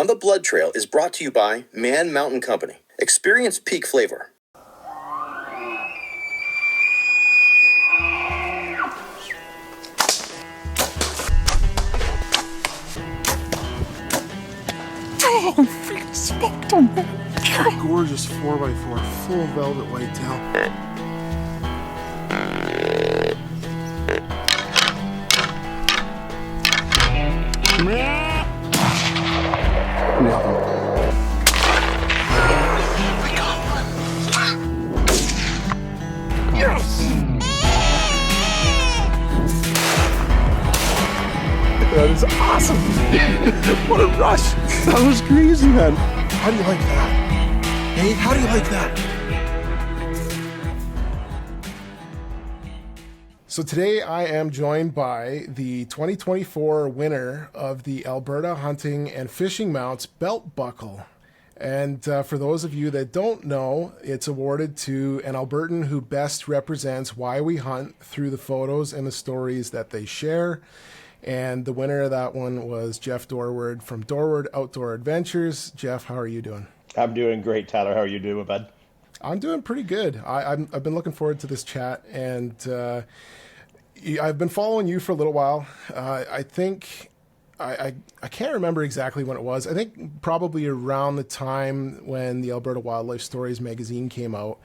On the Blood Trail is brought to you by Man Mountain Company. Experience peak flavor. Oh, freaking smoked them. Gorgeous 4x4, full velvet whitetail. Nothing. We got one. Yes! That is awesome! What a rush! That was crazy, man. How do you like that? Hey, how do you like that? So today I am joined by the 2024 winner of the Alberta Hunting and Fishing Mounts Belt Buckle. And for those of you that don't know, it's awarded to an Albertan who best represents why we hunt through the photos and the stories that they share. And the winner of that one was Geoff Dorward from Dorward Outdoor Adventures. Jeff, how are you doing? I'm doing great, Tyler. How are you doing, bud? I'm doing pretty good. I've been looking forward to this chat, and I've been following you for a little while. I think I can't remember exactly when it was. I think probably around the time when the Alberta Wildlife Stories magazine came out.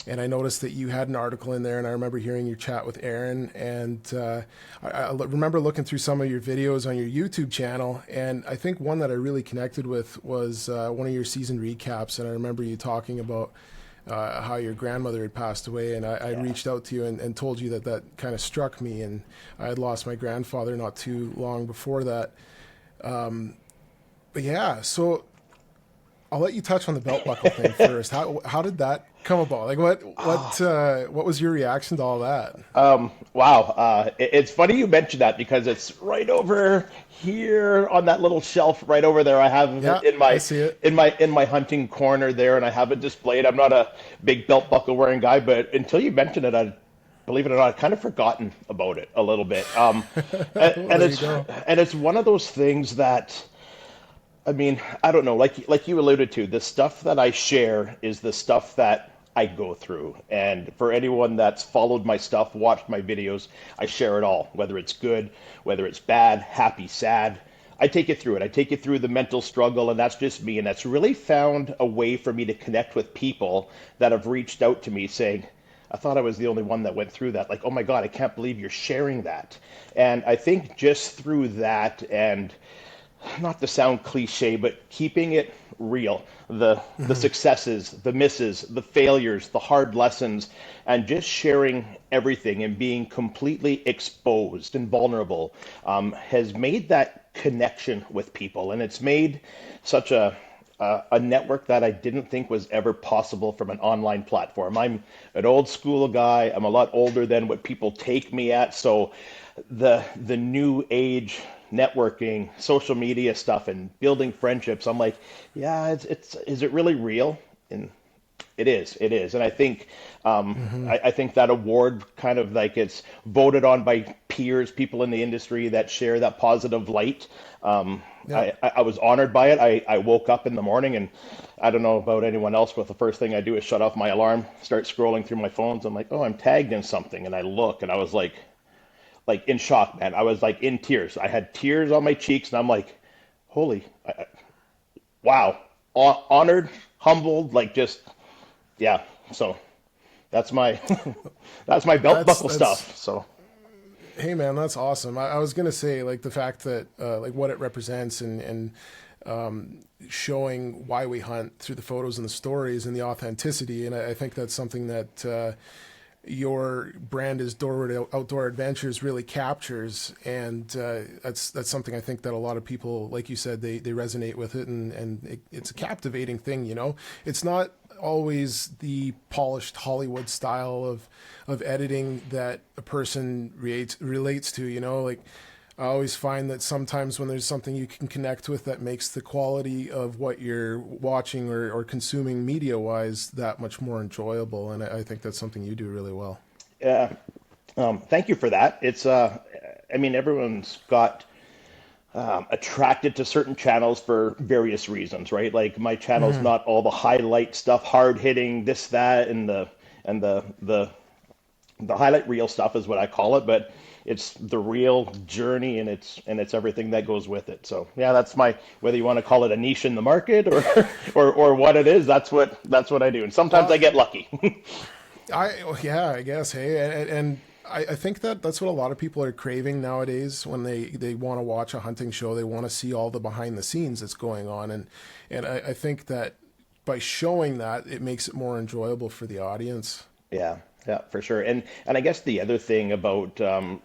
And I noticed that you had an article in there, and I remember hearing your chat with Aaron. And I remember looking through some of your videos on your YouTube channel, and I think one that I really connected with was one of your season recaps. And I remember you talking about how your grandmother had passed away, and I reached out to you and told you that kind of struck me. And I had lost my grandfather not too long before that. But yeah, so I'll let you touch on the belt buckle thing first. How did that come about? Like what was your reaction to all that? Wow. It's funny you mentioned that because it's right over here on that little shelf right over there. I have it I see it. in my hunting corner there, and I have it displayed. I'm not a big belt buckle wearing guy, but until you mentioned it, believe it or not, I'd kind of forgotten about it a little bit. And it's one of those things that, I mean, I don't know, like you alluded to, the stuff that I share is the stuff that I go through. And for anyone that's followed my stuff, watched my videos, I share it all, whether it's good, whether it's bad, happy, sad. I take it through it. I take it through the mental struggle, and that's just me. And that's really found a way for me to connect with people that have reached out to me saying, I thought I was the only one that went through that. Like, oh my God, I can't believe you're sharing that. And I think just through that, and not to sound cliche, but keeping it real, the successes, the misses, the failures, the hard lessons, and just sharing everything and being completely exposed and vulnerable has made that connection with people. And it's made such a network that I didn't think was ever possible from an online platform. I'm an old school guy. I'm a lot older than what people take me at. So the new age networking, social media stuff, and building friendships, I'm like, yeah, is it really real? And it is. And I think I think that award kind of like it's voted on by peers, people in the industry that share that positive light. I was honored by it. I woke up in the morning, and I don't know about anyone else, but the first thing I do is shut off my alarm, start scrolling through my phones. I'm like, oh, I'm tagged in something, and I look, and I was like in shock, man. I was like in tears. I had tears on my cheeks, and I'm like, holy, wow, honored, humbled, like just, yeah. So that's my belt buckle stuff. So. Hey man, that's awesome. I was gonna say, like, the fact that like what it represents and showing why we hunt through the photos and the stories and the authenticity, and I think that's something that your brand is Dorward Outdoor Adventures really captures, and that's something I think that a lot of people, like you said, they resonate with it, and it's a captivating thing. You know, it's not always the polished Hollywood style of editing that a person relates to. You know, like I always find that sometimes when there's something you can connect with that makes the quality of what you're watching or consuming media-wise that much more enjoyable, and I think that's something you do really well. Yeah. Thank you for that. It's, I mean, everyone's got attracted to certain channels for various reasons, right? Like my channel's Hmm. not all the highlight stuff, hard hitting, this, that, and the highlight reel stuff is what I call it, but it's the real journey and it's everything that goes with it. So yeah, that's my whether you want to call it a niche in the market or or what it is, that's what I do. And sometimes I Well, get lucky. yeah, I guess. Hey, and I think that that's what a lot of people are craving nowadays when they want to watch a hunting show. They want to see all the behind the scenes that's going on, and I think that by showing that, it makes it more enjoyable for the audience. Yeah, yeah, for sure. And I guess the other thing about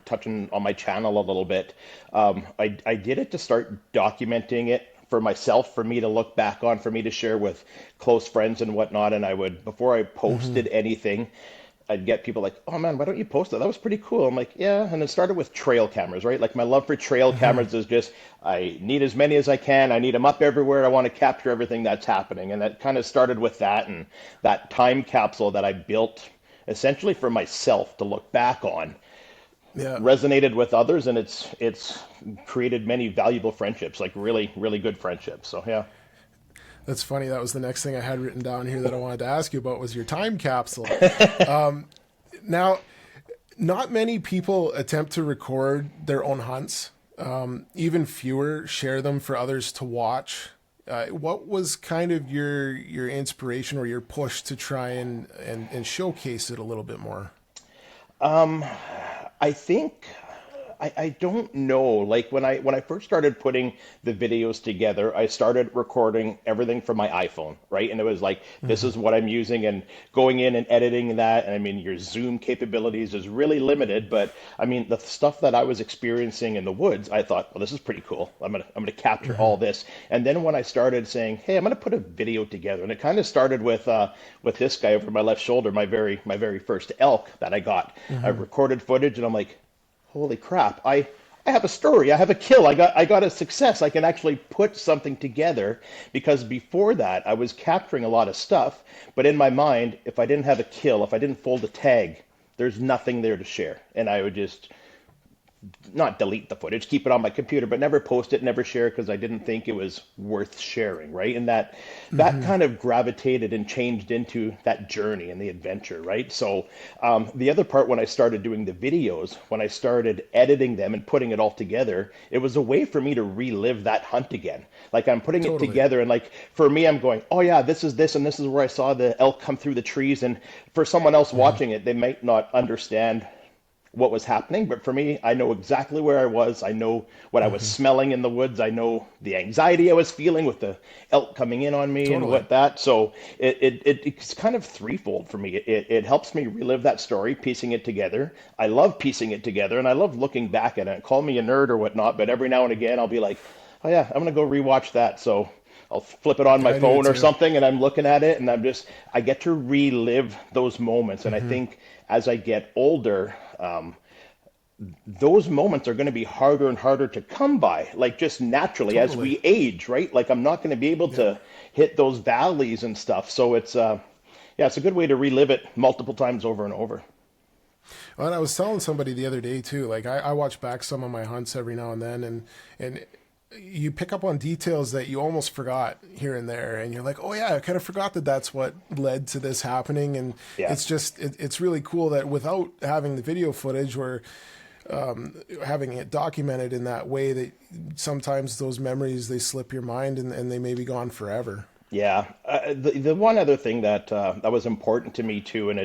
touching on my channel a little bit, I did it to start documenting it for myself, for me to look back on, for me to share with close friends and whatnot. And I would, before I Hmm. posted anything, I'd get people like, "Oh man, why don't you post that? That was pretty cool." I'm like, "Yeah." And it started with trail cameras, right? Like my love for trail Hmm. cameras is just I need as many as I can. I need them up everywhere. I want to capture everything that's happening, and that kind of started with that and that time capsule that I built essentially for myself to look back on Yeah, resonated with others, and it's created many valuable friendships, like really really good friendships. So yeah. that's funny. That was the next thing I had written down here that I wanted to ask you about was your time capsule. Now, not many people attempt to record their own hunts. Even fewer share them for others to watch. What was kind of your inspiration or your push to try and showcase it a little bit more? I think I don't know. Like when I first started putting the videos together, I started recording everything from my iPhone, right? And it was like, this Hmm. is what I'm using and going in and editing that. And I mean, your Zoom capabilities is really limited, but I mean, the stuff that I was experiencing in the woods, I thought, well, this is pretty cool. I'm gonna capture all Hmm. this. And then when I started saying, hey, I'm gonna put a video together, and it kind of started with this guy over my left shoulder, my very first elk that I got. I Hmm. recorded footage, and I'm like, holy crap, I have a story, I have a kill, I got a success, I can actually put something together. Because before that I was capturing a lot of stuff, but in my mind, if I didn't have a kill, if I didn't fold a tag, there's nothing there to share, and I would just not delete the footage, keep it on my computer, but never post it, never share it because I didn't think it was worth sharing, right? And that Hmm. kind of gravitated and changed into that journey and the adventure, right? So the other part, when I started doing the videos, when I started editing them and putting it all together, it was a way for me to relive that hunt again. Like I'm putting it Totally. together, and like for me, I'm going, oh yeah, this is this, and this is where I saw the elk come through the trees. And for someone else Hmm. watching it, they might not understand what was happening. But for me, I know exactly where I was. I know what I was Hmm. smelling in the woods. I know the anxiety I was feeling with the elk coming in on me and Totally. what that. So it's kind of threefold for me. It helps me relive that story, piecing it together. I love piecing it together, and I love looking back at it. Call me a nerd or whatnot, but every now and again I'll be like, oh yeah, I'm gonna go rewatch that. So I'll flip it on my I do phone or too. something, and I'm looking at it, and I get to relive those moments. And I Hmm. think as I get older, those moments are going to be harder and harder to come by, like just naturally as Totally. we age, right? Like I'm not going to be able Yeah. to hit those valleys and stuff. So yeah, it's a good way to relive it multiple times over and over. Well, and I was telling somebody the other day too. Like I watch back some of my hunts every now and then, and you pick up on details that you almost forgot here and there, and you're like, oh yeah, I kind of forgot that that's what led to this happening. And Yeah. it's just it's really cool that without having the video footage or having it documented in that way, that sometimes those memories they slip your mind and they may be gone forever. Yeah. The one other thing that was important to me too, and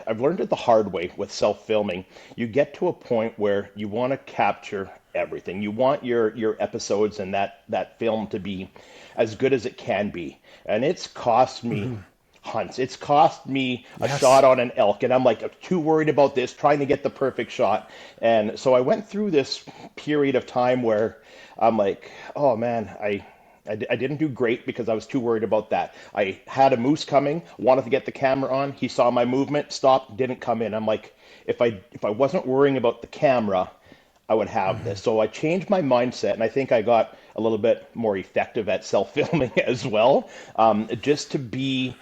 I've learned it the hard way with self-filming. You get to a point where you want to capture everything. You want your episodes and that film to be as good as it can be. And it's cost me Hmm. hunts. It's cost me a shot Yes. on an elk, and I'm like, I'm too worried about this, trying to get the perfect shot. And so I went through this period of time where I'm like, oh man, I didn't do great because I was too worried about that. I had a moose coming, wanted to get the camera on. He saw my movement, stopped, didn't come in. I'm like, if I wasn't worrying about the camera, I would have Hmm. this. So I changed my mindset, and I think I got a little bit more effective at self-filming as well, just to be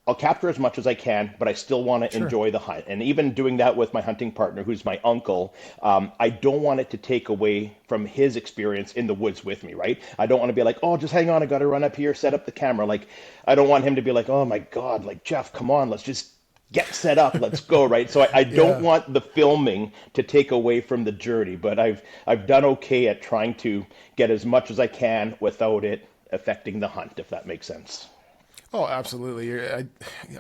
I'll capture as much as I can, but I still want to Sure. enjoy the hunt. And even doing that with my hunting partner, who's my uncle, I don't want it to take away from his experience in the woods with me, right? I don't want to be like, oh, just hang on, I got to run up here, set up the camera. Like, I don't want him to be like, oh my God, like Geoff, come on, let's just get set up, let's go, right? So I don't Yeah. want the filming to take away from the journey, but I've done okay at trying to get as much as I can without it affecting the hunt, if that makes sense. Oh, absolutely.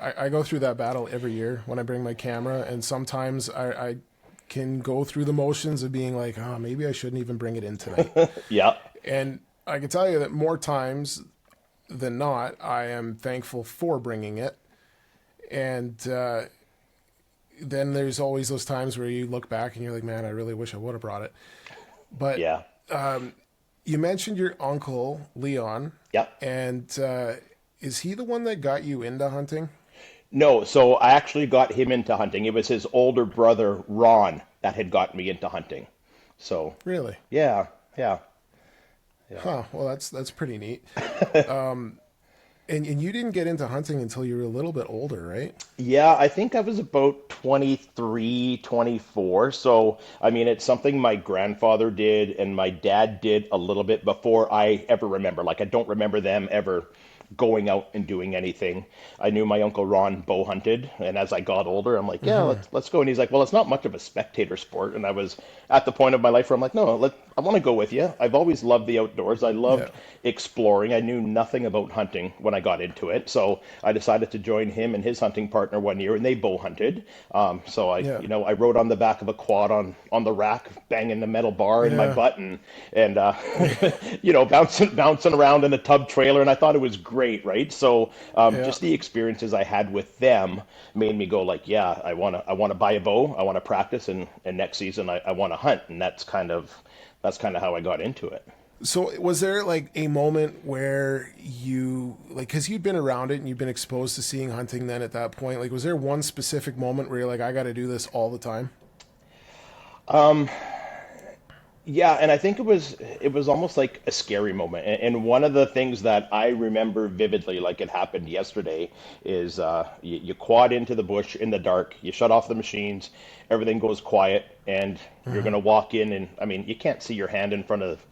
I go through that battle every year when I bring my camera, and sometimes I can go through the motions of being like, oh, maybe I shouldn't even bring it in tonight. Yeah. And I can tell you that more times than not, I am thankful for bringing it. And then there's always those times where you look back and you're like, man, I really wish I would have brought it. But Yeah. you mentioned your uncle, Leon, Yeah. and is he the one that got you into hunting? No, so I actually got him into hunting. It was his older brother, Ron, that had got me into hunting. So, Really? yeah, yeah, yeah. Huh. Well, that's pretty neat. And you didn't get into hunting until you were a little bit older, right? Yeah, I think I was about 23, 24. So, I mean, it's something my grandfather did and my dad did a little bit before I ever remember. Like, I don't remember them ever going out and doing anything. I knew my uncle Ron bow hunted, and as I got older, I'm like, yeah, let's go. And he's like, well, it's not much of a spectator sport. And I was at the point of my life where I'm like, no, I want to go with you. I've always loved the outdoors. I Yeah. loved exploring. I knew nothing about hunting when I got into it, so I decided to join him and his hunting partner one year, and they bow hunted. So Yeah. I rode on the back of a quad on the rack, banging the metal bar in my Yeah. butt, and bouncing around in a tub trailer, and I thought it was great, right? So Yeah. just the experiences I had with them made me go like, yeah, I wanna buy a bow, I want to practice, and next season I want to hunt, and that's kind of how I got into it. So was there like a moment where you like because you'd been around it and you've been exposed to seeing hunting then at that point? Like was there one specific moment where you're like, I got to do this all the time? Yeah, and I think it was almost like a scary moment. And one of the things that I remember vividly, like it happened yesterday, is you quad into the bush in the dark, you shut off the machines, everything goes quiet, and you're gonna walk in, and I mean, you can't see your hand in front of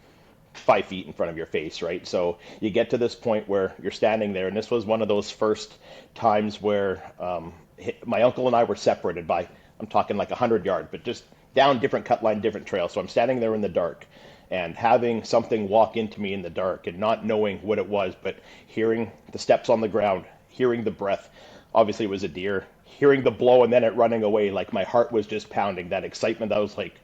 5 feet in front of your face, right? So you get to this point where you're standing there, and this was one of those first times where my uncle and I were separated by, I'm talking like 100 yards, but just down different cut line, different trails. So I'm standing there in the dark, and having something walk into me in the dark and not knowing what it was, but hearing the steps on the ground, hearing the breath. Obviously, it was a deer. Hearing the blow and then it running away, like my heart was just pounding. That excitement, I was like,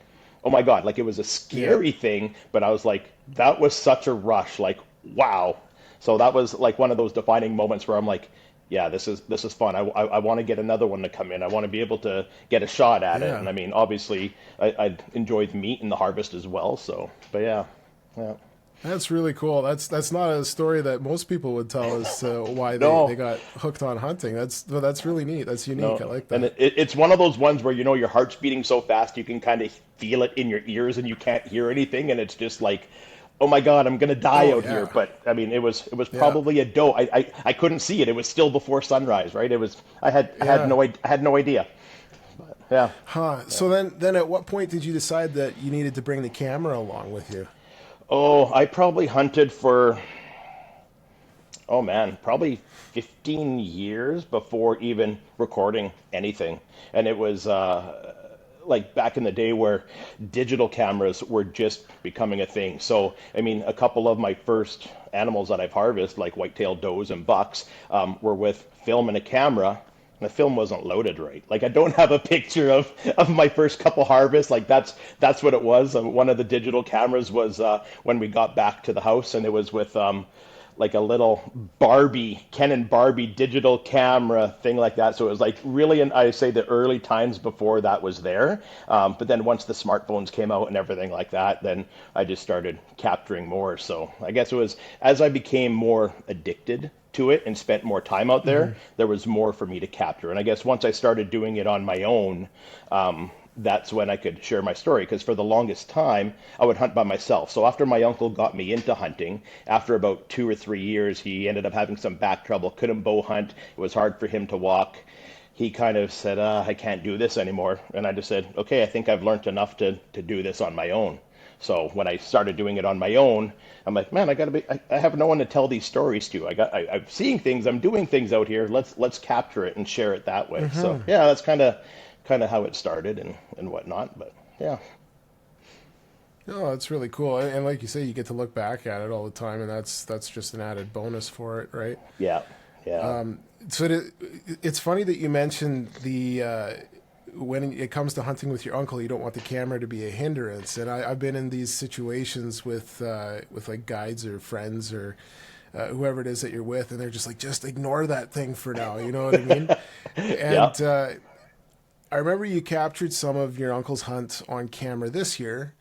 oh my God, like it was a Yeah. scary thing, but I was like, that was such a rush, like, wow. So that was like one of those defining moments where I'm like, yeah, this is fun. I want to get another one to come in. I want to be able to get a shot at it. And Yeah. I mean, obviously, I enjoyed meat and the harvest as well. So, but yeah, yeah. That's really cool. That's not a story that most people would tell as to why they No, got hooked on hunting. That's really neat. That's unique. I no. like And that. it's one of those ones where, your heart's beating so fast you can kind of feel it in your ears and you can't hear anything. And it's just like, oh my God, I'm gonna die Oh out here. yeah. But I mean, it was Yeah. probably a doe. I couldn't see it. It was still before sunrise, right? It was. Yeah. I had no idea. Yeah. Huh. So then at what point did you decide that you needed to bring the camera along with you? Oh, I probably hunted for, oh man, probably 15 years before even recording anything. And it was like back in the day where digital cameras were just becoming a thing. So, I mean, a couple of my first animals that I've harvested, like white-tailed does and bucks, were with film and a camera. And the film wasn't loaded right. Like I don't have a picture of my first couple harvests. Like that's what it was. One of the digital cameras was when we got back to the house, and it was with like a little Barbie, Canon Barbie digital camera thing like that. So it was like really, I say the early times before that was there. But then once the smartphones came out and everything like that, then I just started capturing more. So I guess it was as I became more addicted to it and spent more time out there, there was more for me to capture. And I guess once I started doing it on my own, that's when I could share my story. Because for the longest time, I would hunt by myself. So after my uncle got me into hunting, after about 2 or 3 years, he ended up having some back trouble, couldn't bow hunt. It was hard for him to walk. He kind of said, I can't do this anymore. And I just said, okay, I think I've learned enough to do this on my own. So when I started doing it on my own, I'm like, man, I have no one to tell these stories to. I'm seeing things, I'm doing things out here. Let's capture it and share it that way. So yeah, that's kind of how it started and whatnot. But yeah, Oh, that's really cool. And like you say, you get to look back at it all the time, and that's just an added bonus for it, right? yeah, yeah, So it's funny that you mentioned when it comes to hunting with your uncle, you don't want the camera to be a hindrance. And I've been in these situations with like guides or friends or whoever it is that you're with, and they're just like, just ignore that thing for now. You know what I mean? yeah. And I remember you captured some of your uncle's hunt on camera this year.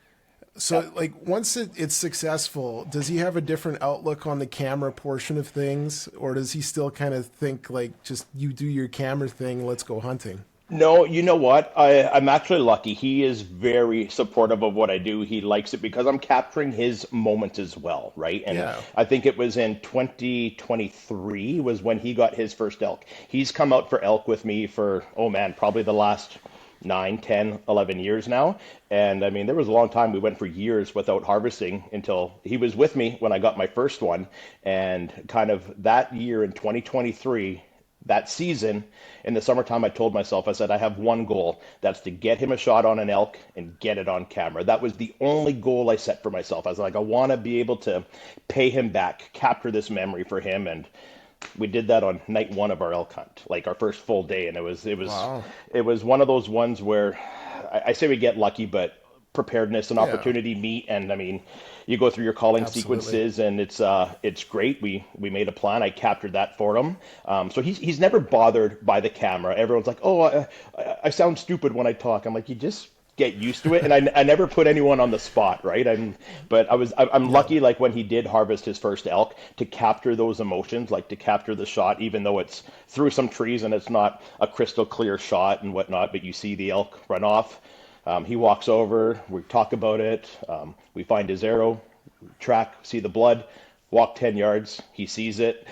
So, like, once it's successful, does he have a different outlook on the camera portion of things, or does he still kind of think like, just you do your camera thing, let's go hunting? No, you know what? I'm actually lucky. He is very supportive of what I do. He likes it because I'm capturing his moment as well, right? And Yeah. I think it was in 2023 was when he got his first elk. He's come out for elk with me for, oh man, probably the last 9, 10, 11 years now. And I mean, there was a long time we went for years without harvesting until he was with me when I got my first one. And kind of that year in 2023, that season in the summertime, I told myself, I said, I have one goal. That's to get him a shot on an elk and get it on camera. That was the only goal I set for myself. I was like, I want to be able to pay him back, capture this memory for him. And we did that on night one of our elk hunt, like our first full day. And Wow. it was one of those ones where I say we get lucky, but preparedness and Yeah. opportunity meet. And I mean, you go through your calling Absolutely. sequences, and it's great. We made a plan. I captured that for him. So he's never bothered by the camera. Everyone's like, oh, I sound stupid when I talk. I'm like, you just get used to it. And I never put anyone on the spot, right? I'm Yeah. lucky, like when he did harvest his first elk, to capture those emotions, like to capture the shot, even though it's through some trees and it's not a crystal clear shot and whatnot, but you see the elk run off. He walks over, we talk about it, we find his arrow, track, see the blood, walk 10 yards, he sees it.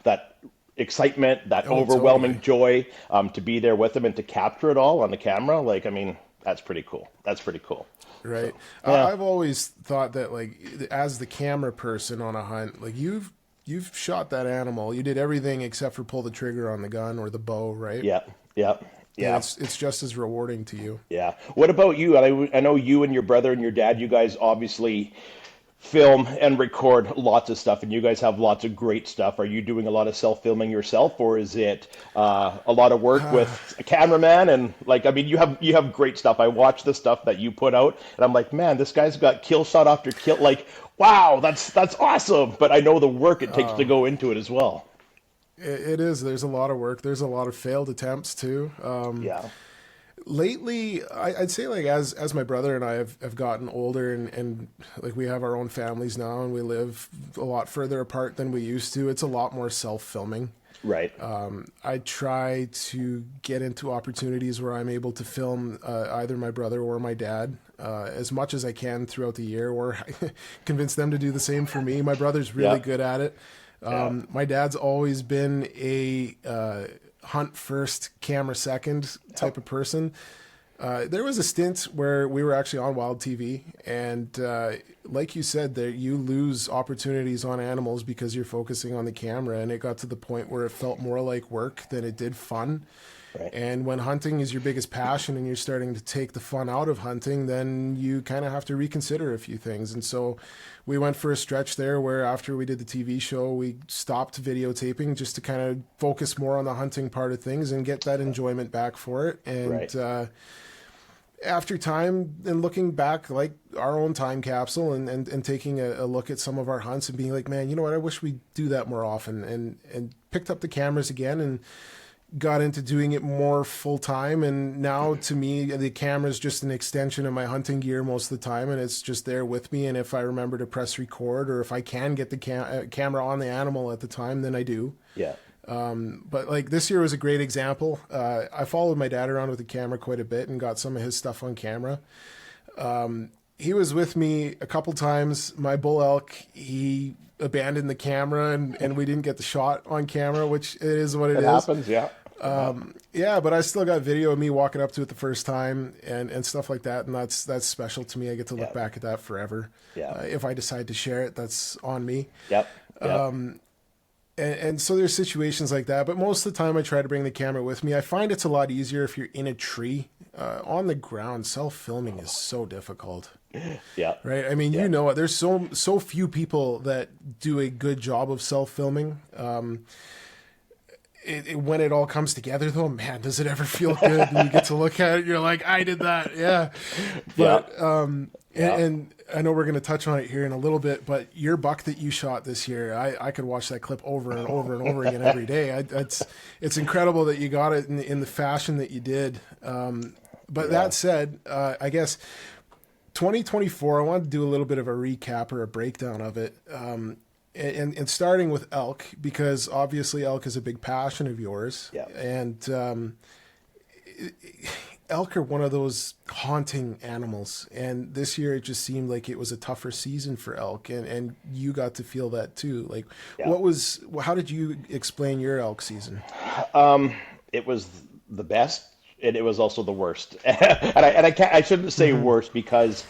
That excitement, that Oh, overwhelming totally. joy, to be there with him and to capture it all on the camera, like, I mean, that's pretty cool. That's pretty cool. So, Right. yeah. I've always thought that, like, as the camera person on a hunt, like you've shot that animal, you did everything except for pull the trigger on the gun or the bow, right? Yeah, yeah, And yeah, it's just as rewarding to you. yeah. What about you? I know you and your brother and your dad, you guys obviously film and record lots of stuff, and you guys have lots of great stuff. Are you doing a lot of self-filming yourself, or is it a lot of work with a cameraman? And like, I mean, you have great stuff. I watch the stuff that you put out, and I'm like, man, this guy's got kill shot after kill. Like, wow, that's awesome. But I know the work it takes to go into it as well. It is. There's a lot of work. There's a lot of failed attempts too. Yeah, Lately, I'd say like as my brother and I have gotten older and like we have our own families now and we live a lot further apart than we used to. It's a lot more self-filming. right. I try to get into opportunities where I'm able to film either my brother or my dad as much as I can throughout the year, or convince them to do the same for me. My brother's really Yeah, good at it. yeah, My dad's always been a hunt first, camera second type of person. There was a stint where we were actually on Wild TV, and like you said, there you lose opportunities on animals because you're focusing on the camera, and it got to the point where it felt more like work than it did fun. right. And when hunting is your biggest passion and you're starting to take the fun out of hunting, then you kind of have to reconsider a few things. And so we went for a stretch there where after we did the TV show, we stopped videotaping just to kind of focus more on the hunting part of things and get that enjoyment back for it. Right. And after time and looking back, like our own time capsule and taking a look at some of our hunts and being like, man, you know what? I wish we do that more often, and picked up the cameras again and got into doing it more full time. And now to me, the camera is just an extension of my hunting gear most of the time, and it's just there with me. And if I remember to press record, or if I can get the camera on the animal at the time, then I do. Yeah, But like this year was a great example. I followed my dad around with the camera quite a bit and got some of his stuff on camera. He was with me a couple times. My bull elk, he abandoned the camera and we didn't get the shot on camera, which it is what it It is. happens, yeah. Yeah, but I still got video of me walking up to it the first time and stuff like that, and that's special to me. I get to look back at that forever. Yeah. If I decide to share it, that's on me. Yep. And so there's situations like that, but most of the time I try to bring the camera with me. I find it's a lot easier if you're in a tree. On the ground, self-filming is so difficult. Yeah. Right? I mean, you know it. There's so few people that do a good job of self-filming. When it all comes together, though, man, does it ever feel good? And you get to look at it, you're like, I did that, yeah. But and I know we're going to touch on it here in a little bit, but your buck that you shot this year, I could watch that clip over and over and over again every day. It's incredible that you got it in the fashion that you did. But that said, I guess 2024, I wanted to do a little bit of a recap or a breakdown of it. And starting with elk, because obviously elk is a big passion of yours. Yeah. And elk are one of those haunting animals. And this year it just seemed like it was a tougher season for elk. And you got to feel that too. Like, how did you explain your elk season? It was the best. And it was also the worst, I shouldn't say worst because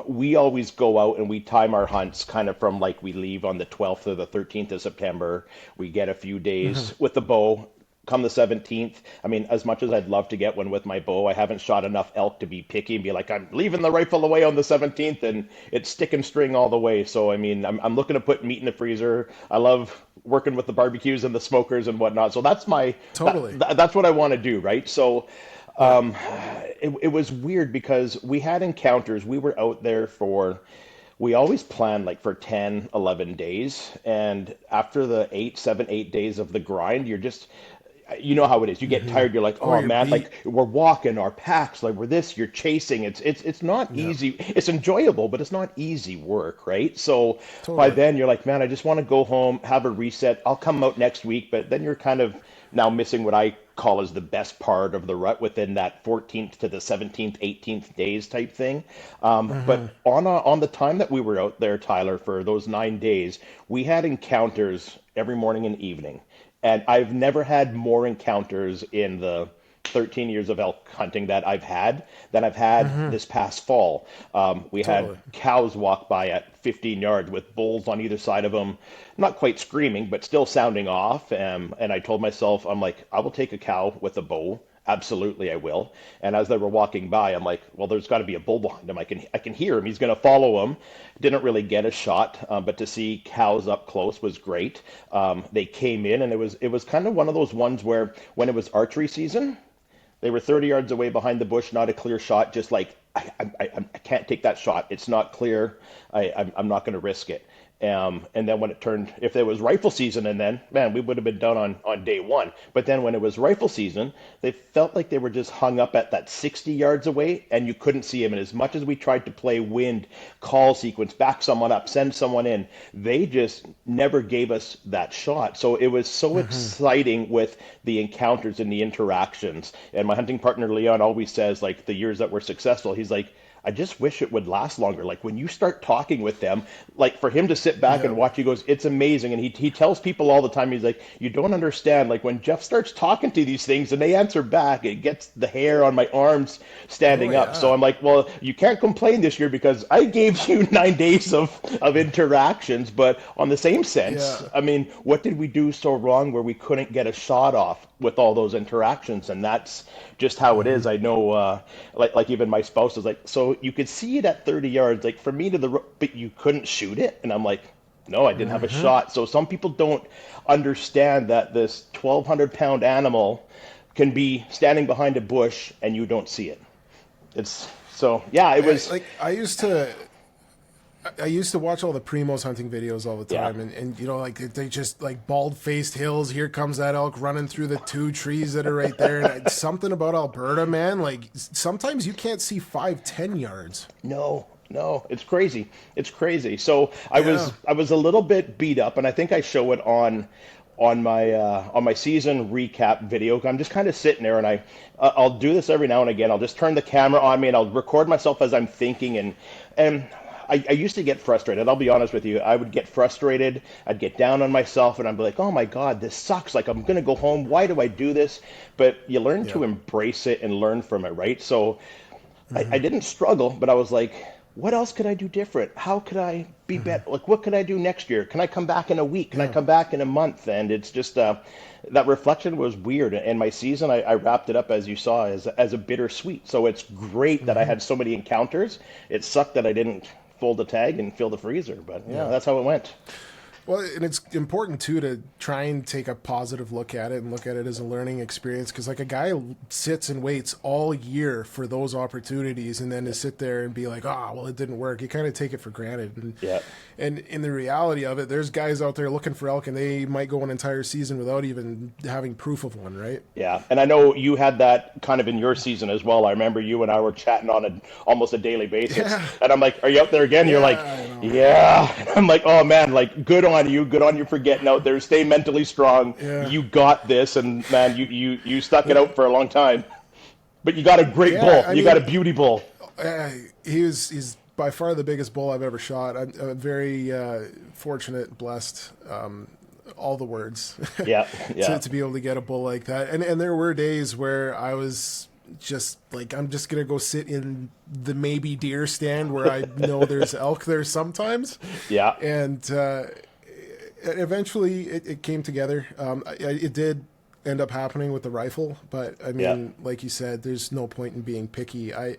we always go out and we time our hunts kind of from like we leave on the 12th or the 13th of September. We get a few days with the bow. Come the 17th. I mean, as much as I'd love to get one with my bow, I haven't shot enough elk to be picky and be like, I'm leaving the rifle away on the 17th and it's stick and string all the way. So, I mean, I'm looking to put meat in the freezer. I love working with the barbecues and the smokers and whatnot. So that's that's what I want to do, right? So it was weird because we had encounters. We were out there we always plan like for 10, 11 days. And after the 8 days of the grind, you know how it is. You get tired. You're like, oh man, beat. Like we're walking our packs, like we're this. You're chasing. It's not easy. It's enjoyable, but it's not easy work, right? So by then you're like, man, I just want to go home, have a reset. I'll come out next week, but then you're kind of now missing what I call as the best part of the rut within that 14th to the 17th, 18th days type thing. But on the time that we were out there, Tyler, for those 9 days, we had encounters every morning and evening. And I've never had more encounters in the 13 years of elk hunting that I've had than I've had this past fall. We had cows walk by at 15 yards with bulls on either side of them, not quite screaming, but still sounding off. And I told myself, I'm like, I will take a cow with a bow. Absolutely, I will. And as they were walking by, I'm like, well, there's got to be a bull behind him. I can hear him. He's going to follow him. Didn't really get a shot, but to see cows up close was great. They came in, and it was kind of one of those ones where when it was archery season, they were 30 yards away behind the bush, not a clear shot. Just like I can't take that shot. It's not clear. I'm not going to risk it. And then when it turned, if there was rifle season, and then, man, we would have been done on day one. But then when it was rifle season, they felt like they were just hung up at that 60 yards away, and you couldn't see them. And as much as we tried to play wind, call sequence, back someone up, send someone in, they just never gave us that shot. So it was so exciting with the encounters and the interactions. And my hunting partner, Leon, always says, like, the years that were successful, he's like, I just wish it would last longer. Like when you start talking with them, like for him to sit back and watch, he goes, it's amazing. And he tells people all the time, he's like, you don't understand. Like when Geoff starts talking to these things and they answer back, it gets the hair on my arms standing up. So I'm like, well, you can't complain this year because I gave you 9 days of interactions. But on the same sense, I mean, what did we do so wrong where we couldn't get a shot off with all those interactions? And that's just how it is. I know, like even my spouse is like, so you could see it at 30 yards, like for me but you couldn't shoot it. And I'm like, no, I didn't have a shot. So some people don't understand that this 1,200-pound animal can be standing behind a bush and you don't see it. It was like I used to watch all the Primos hunting videos all the time, and you know, like they just like bald-faced hills. Here comes that elk running through the 2 trees that are right there. And something about Alberta, man. Like sometimes you can't see 5-10 yards. No, it's crazy. It's crazy. So I was a little bit beat up, and I think I show it on on my season recap video. I'm just kind of sitting there, and I'll do this every now and again. I'll just turn the camera on me, and I'll record myself as I'm thinking, and I used to get frustrated. I'll be honest with you. I would get frustrated. I'd get down on myself, and I'd be like, "Oh my God, this sucks! Like I'm gonna go home. Why do I do this?" But you learn Yeah. to embrace it and learn from it, right? So I didn't struggle, but I was like, what else could I do different? How could I be better? Like, what could I do next year? Can I come back in a week? Can I Yeah. come back in a month? And it's just that reflection was weird. And my season, I wrapped it up, as you saw, as a bittersweet. So it's great that I had so many encounters. It sucked that I didn't fold the tag and fill the freezer, but yeah, Yeah. that's how it went. Well, and it's important too to try and take a positive look at it and look at it as a learning experience, because like a guy sits and waits all year for those opportunities, and then to sit there and be like, "Ah, well, it didn't work." You kind of take it for granted, Yeah. and in the reality of it, there's guys out there looking for elk, and they might go an entire season without even having proof of one, right? Yeah, and I know you had that kind of in your season as well. I remember you and I were chatting on almost a daily basis, Yeah. and I'm like, "Are you out there again?" You're like, Yeah, I know. "Yeah." And I'm like, "Oh man, like good on you for getting out there. Stay mentally strong. Yeah. You got this." And man, you stuck it out for a long time, but you got a great bull. I You got a mean, beauty bull. he's by far the biggest bull I've ever shot. I'm very fortunate, blessed, all the words, Yeah, yeah, to be able to get a bull like that. And there were days where I was just like, I'm just gonna go sit in the maybe deer stand where I know there's elk there sometimes, yeah, and eventually it came together. It did end up happening with the rifle, but I yeah, mean, like you said, there's no point in being picky. I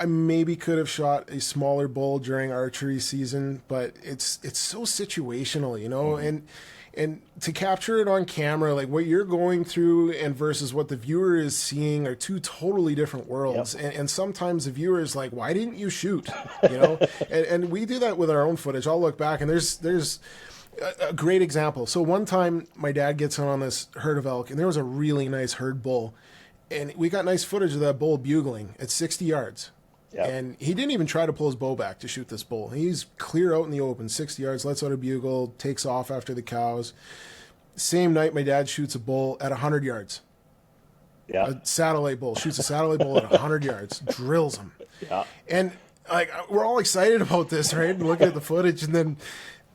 maybe could have shot a smaller bull during archery season, but it's so situational, you know, and to capture it on camera, like what you're going through and versus what the viewer is seeing are two totally different worlds. Yep. And sometimes the viewer is like, why didn't you shoot? You know, and we do that with our own footage. I'll look back and there's a great example. So one time my dad gets on this herd of elk, and there was a really nice herd bull, and we got nice footage of that bull bugling at 60 yards. yeah, And he didn't even try to pull his bow back to shoot this bull. He's clear out in the open, 60 yards, lets out a bugle, takes off after the cows. Same night, my dad shoots a bull at 100 yards. yeah, A satellite bull, shoots a satellite bull at 100 yards, drills him. yeah. And like we're all excited about this, right? And looking at the footage, and then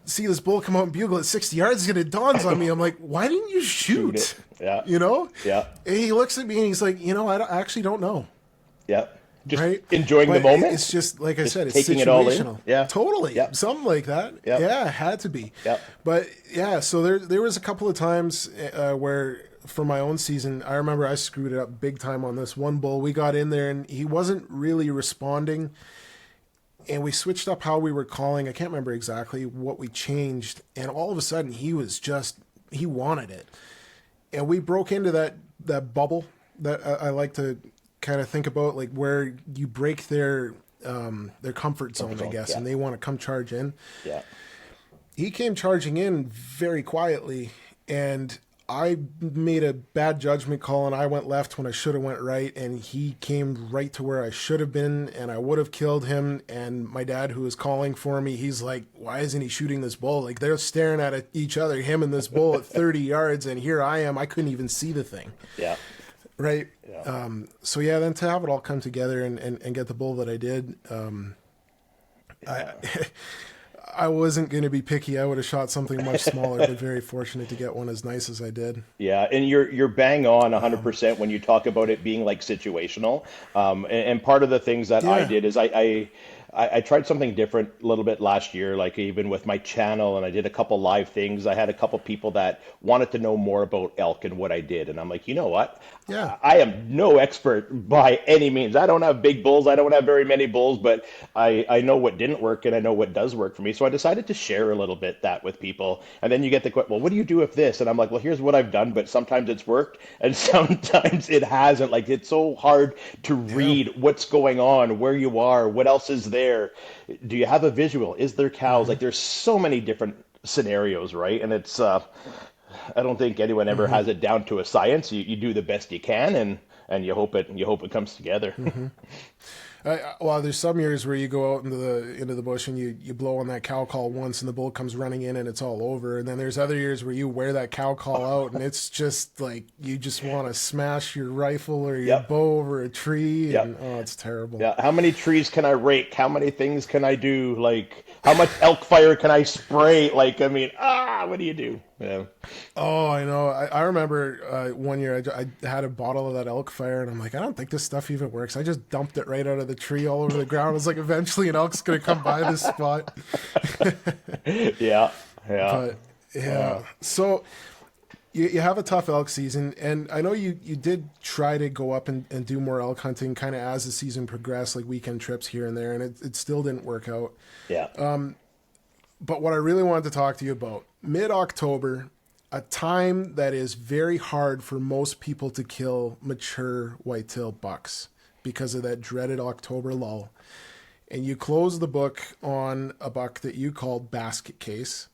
see this bull come out and bugle at 60 yards, and it dawns on me. I'm like, why didn't you shoot? Shoot it. Yeah. You know? Yeah. And he looks at me and he's like, I actually don't know. Yeah. Just Right? enjoying the But moment. It's just, like I Just said, it's taking it all in. situational. Yeah. Totally. Yep. Something like that. Yep. Yeah, it had to be. Yep. But yeah, so there was a couple of times where for my own season, I remember I screwed it up big time on this one bull. We got in there and he wasn't really responding. And we switched up how we were calling. I can't remember exactly what we changed. And all of a sudden, he wanted it. And we broke into that bubble that I like to kind of think about, like where you break their comfort zone, I guess, yeah. and they want to come charge in. Yeah. He came charging in very quietly, and I made a bad judgment call, and I went left when I should have went right, and he came right to where I should have been, and I would have killed him. And my dad, who was calling for me, he's like, why isn't he shooting this bull? Like, they're staring at each other, him and this bull at 30 yards, and here I am. I couldn't even see the thing. Yeah. Right? Yeah. So, yeah, then to have it all come together and get the bull that I did, I wasn't going to be picky. I would have shot something much smaller, but very fortunate to get one as nice as I did. Yeah, and you're bang on 100% when you talk about it being like situational. And part of the things that I Yeah. did is I tried something different a little bit last year, like even with my channel, and I did a couple live things. I had a couple people that wanted to know more about elk and what I did, and I'm like, you know what? Yeah. I am no expert by any means. I don't have big bulls. I don't have very many bulls, but I know what didn't work and I know what does work for me. So I decided to share a little bit that with people. And then you get the question, well, what do you do with this? And I'm like, well, here's what I've done, but sometimes it's worked and sometimes it hasn't. Like it's so hard to read what's going on, where you are, what else is there. Do you have a visual? Is there cows? Like there's so many different scenarios, right? And it's I don't think anyone ever has it down to a science. You do the best you can, and and you hope it comes together. Well, there's some years where you go out into the bush and you blow on that cow call once and the bull comes running in and it's all over. And then there's other years where you wear that cow call out and it's just like you just want to smash your rifle or your Yep. bow over a tree and Yep. oh, it's terrible. Yeah, how many trees can I rake? How many things can I do? Like, how much elk fire can I spray? Like, I mean, what do you do? Yeah. Oh, I know. I remember one year I had a bottle of that elk fire, and I'm like, I don't think this stuff even works. I just dumped it right out of the tree all over the ground. I was like, eventually an elk's going to come by this spot. Yeah, yeah. But yeah, so you have a tough elk season, and I know you did try to go up and do more elk hunting kind of as the season progressed, like weekend trips here and there, and it still didn't work out. Yeah. But what I really wanted to talk to you about, mid-October, a time that is very hard for most people to kill mature whitetail bucks because of that dreaded October lull. And you closed the book on a buck that you called Basket Case.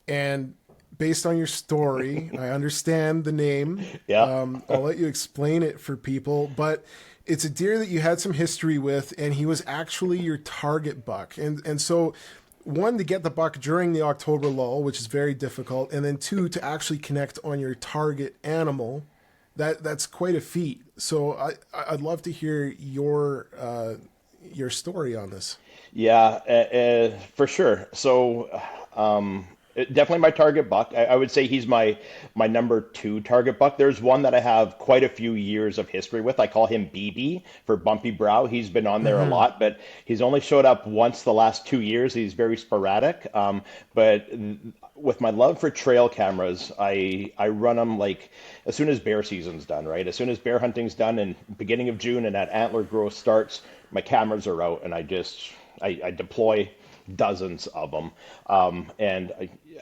And based on your story, I understand the name. Yeah. I'll let you explain it for people, but it's a deer that you had some history with, and he was actually your target buck. And so, one, to get the buck during the October lull, which is very difficult, and then two, to actually connect on your target animal, that's quite a feat. So I'd love to hear your story on this. Yeah, for sure. So, definitely my target buck. I would say he's my number two target buck. There's one that I have quite a few years of history with. I call him BB for Bumpy Brow. He's been on there a lot, but he's only showed up once the last 2 years. He's very sporadic. But with my love for trail cameras, I run them like as soon as bear season's done, right? As soon as bear hunting's done in beginning of June and that antler growth starts, my cameras are out and I deploy dozens of them.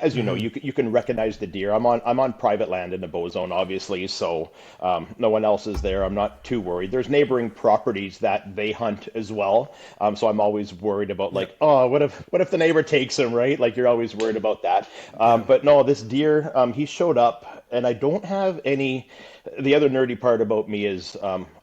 As you know, you can recognize the deer. I'm on private land in the bow zone, obviously, so no one else is there. I'm not too worried. There's neighboring properties that they hunt as well, so I'm always worried about like, oh, what if the neighbor takes him, right? Like you're always worried about that. But no, this deer, he showed up, and I don't have any. The other nerdy part about me is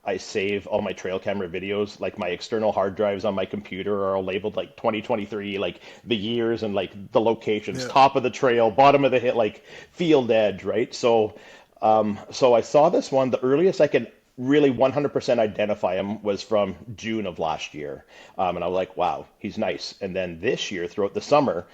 I save all my trail camera videos, like my external hard drives on my computer are all labeled like 2023, like the years and like the locations, top of the trail, bottom of the hit, like field edge, right? So, so I saw this one. The earliest I could really 100% identify him was from June of last year, and I was like, wow, he's nice. And then this year, throughout the summer,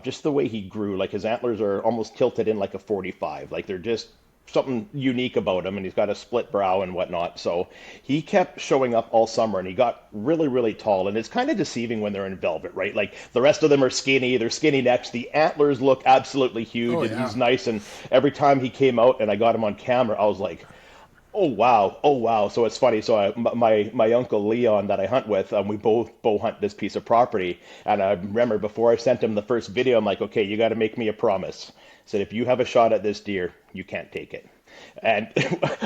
just the way he grew, like his antlers are almost tilted in like a 45, like they're just something unique about him, and he's got a split brow and whatnot. So he kept showing up all summer, and he got really, really tall. And it's kind of deceiving when they're in velvet, right? Like the rest of them are skinny, they're skinny necks. The antlers look absolutely huge, Oh, and yeah. he's nice. And every time he came out and I got him on camera, I was like, oh wow, oh wow. So it's funny. So my uncle Leon that I hunt with, we both bow hunt this piece of property, and I remember before I sent him the first video, I'm like, okay, you got to make me a promise. I said, if you have a shot at this deer, you can't take it. And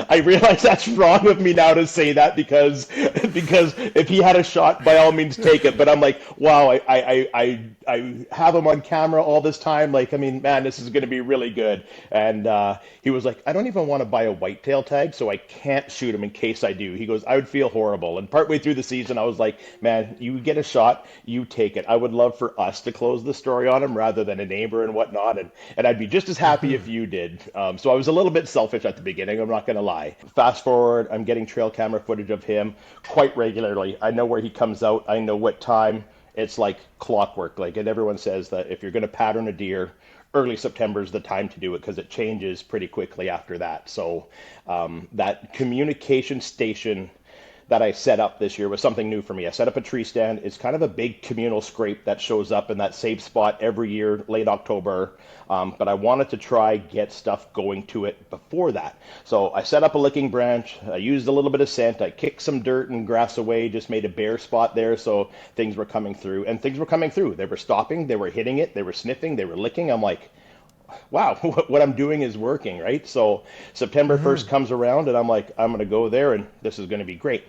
I realize that's wrong of me now to say that because if he had a shot, by all means take it. But I'm like, wow, I have him on camera all this time. Like, I mean, man, this is going to be really good. And he was like, I don't even want to buy a whitetail tag, so I can't shoot him in case I do. He goes, I would feel horrible. And partway through the season, I was like, man, you get a shot, you take it. I would love for us to close the story on him rather than a neighbor and whatnot. And I'd be just as happy if you did. So I was a little bit selfish at the beginning, I'm not going to lie. Fast forward, I'm getting trail camera footage of him quite regularly. I know where he comes out. I know what time. It's like clockwork. Like, and everyone says that if you're going to pattern a deer, early September is the time to do it because it changes pretty quickly after that. So that communication station that I set up this year was something new for me. I set up a tree stand. It's kind of a big communal scrape that shows up in that safe spot every year, late October. But I wanted to try get stuff going to it before that. So I set up a licking branch. I used a little bit of scent. I kicked some dirt and grass away, just made a bare spot there so things were coming through. And things were coming through. They were stopping. They were hitting it. They were sniffing. They were licking. I'm like, wow, what I'm doing is working, right? So September 1st comes around and I'm like, I'm going to go there and this is going to be great.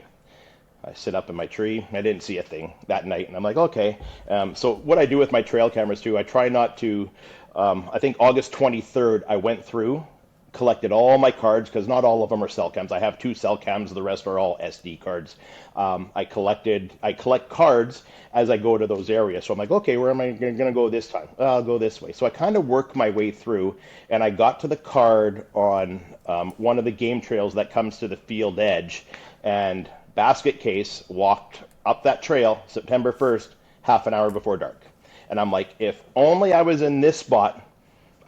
I sit up in my tree. I didn't see a thing that night. And I'm like, okay. So what I do with my trail cameras too, I try not to, I think August 23rd, I went through collected all my cards because not all of them are cell cams. I have 2 cell cams, the rest are all SD cards. I collect cards as I go to those areas. So I'm like, okay, where am I going to go this time? I'll go this way. So I kind of work my way through, and I got to the card on one of the game trails that comes to the field edge, and Basket Case walked up that trail September 1st, half an hour before dark. And I'm like, if only I was in this spot,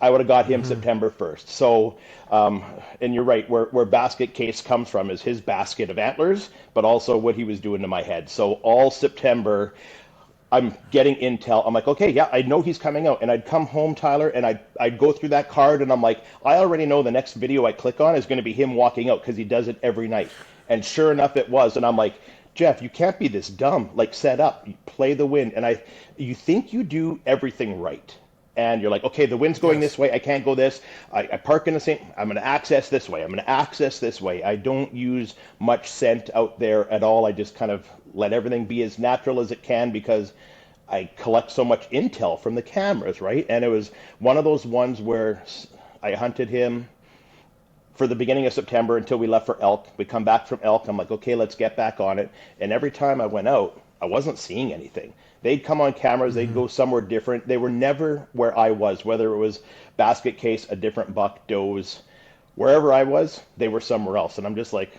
I would have got him September 1st. So, and you're right, where Basket Case comes from is his basket of antlers, but also what he was doing to my head. So all September, I'm getting intel. I'm like, okay, yeah, I know he's coming out. And I'd come home, Tyler, and I'd go through that card, and I'm like, I already know the next video I click on is going to be him walking out because he does it every night. And sure enough, it was. And I'm like, Geoff, you can't be this dumb. Like, set up, play the wind. And you think you do everything right. And you're like, okay, the wind's going this way. I can't go this. I park in the same. I'm going to access this way. I'm going to access this way. I don't use much scent out there at all. I just kind of let everything be as natural as it can because I collect so much intel from the cameras, right? And it was one of those ones where I hunted him for the beginning of September until we left for elk. We come back from elk. I'm like, okay, let's get back on it. And every time I went out, I wasn't seeing anything. They'd come on cameras, they'd go somewhere different. They were never where I was, whether it was Basket Case, a different buck, does. Wherever I was, they were somewhere else. And I'm just like,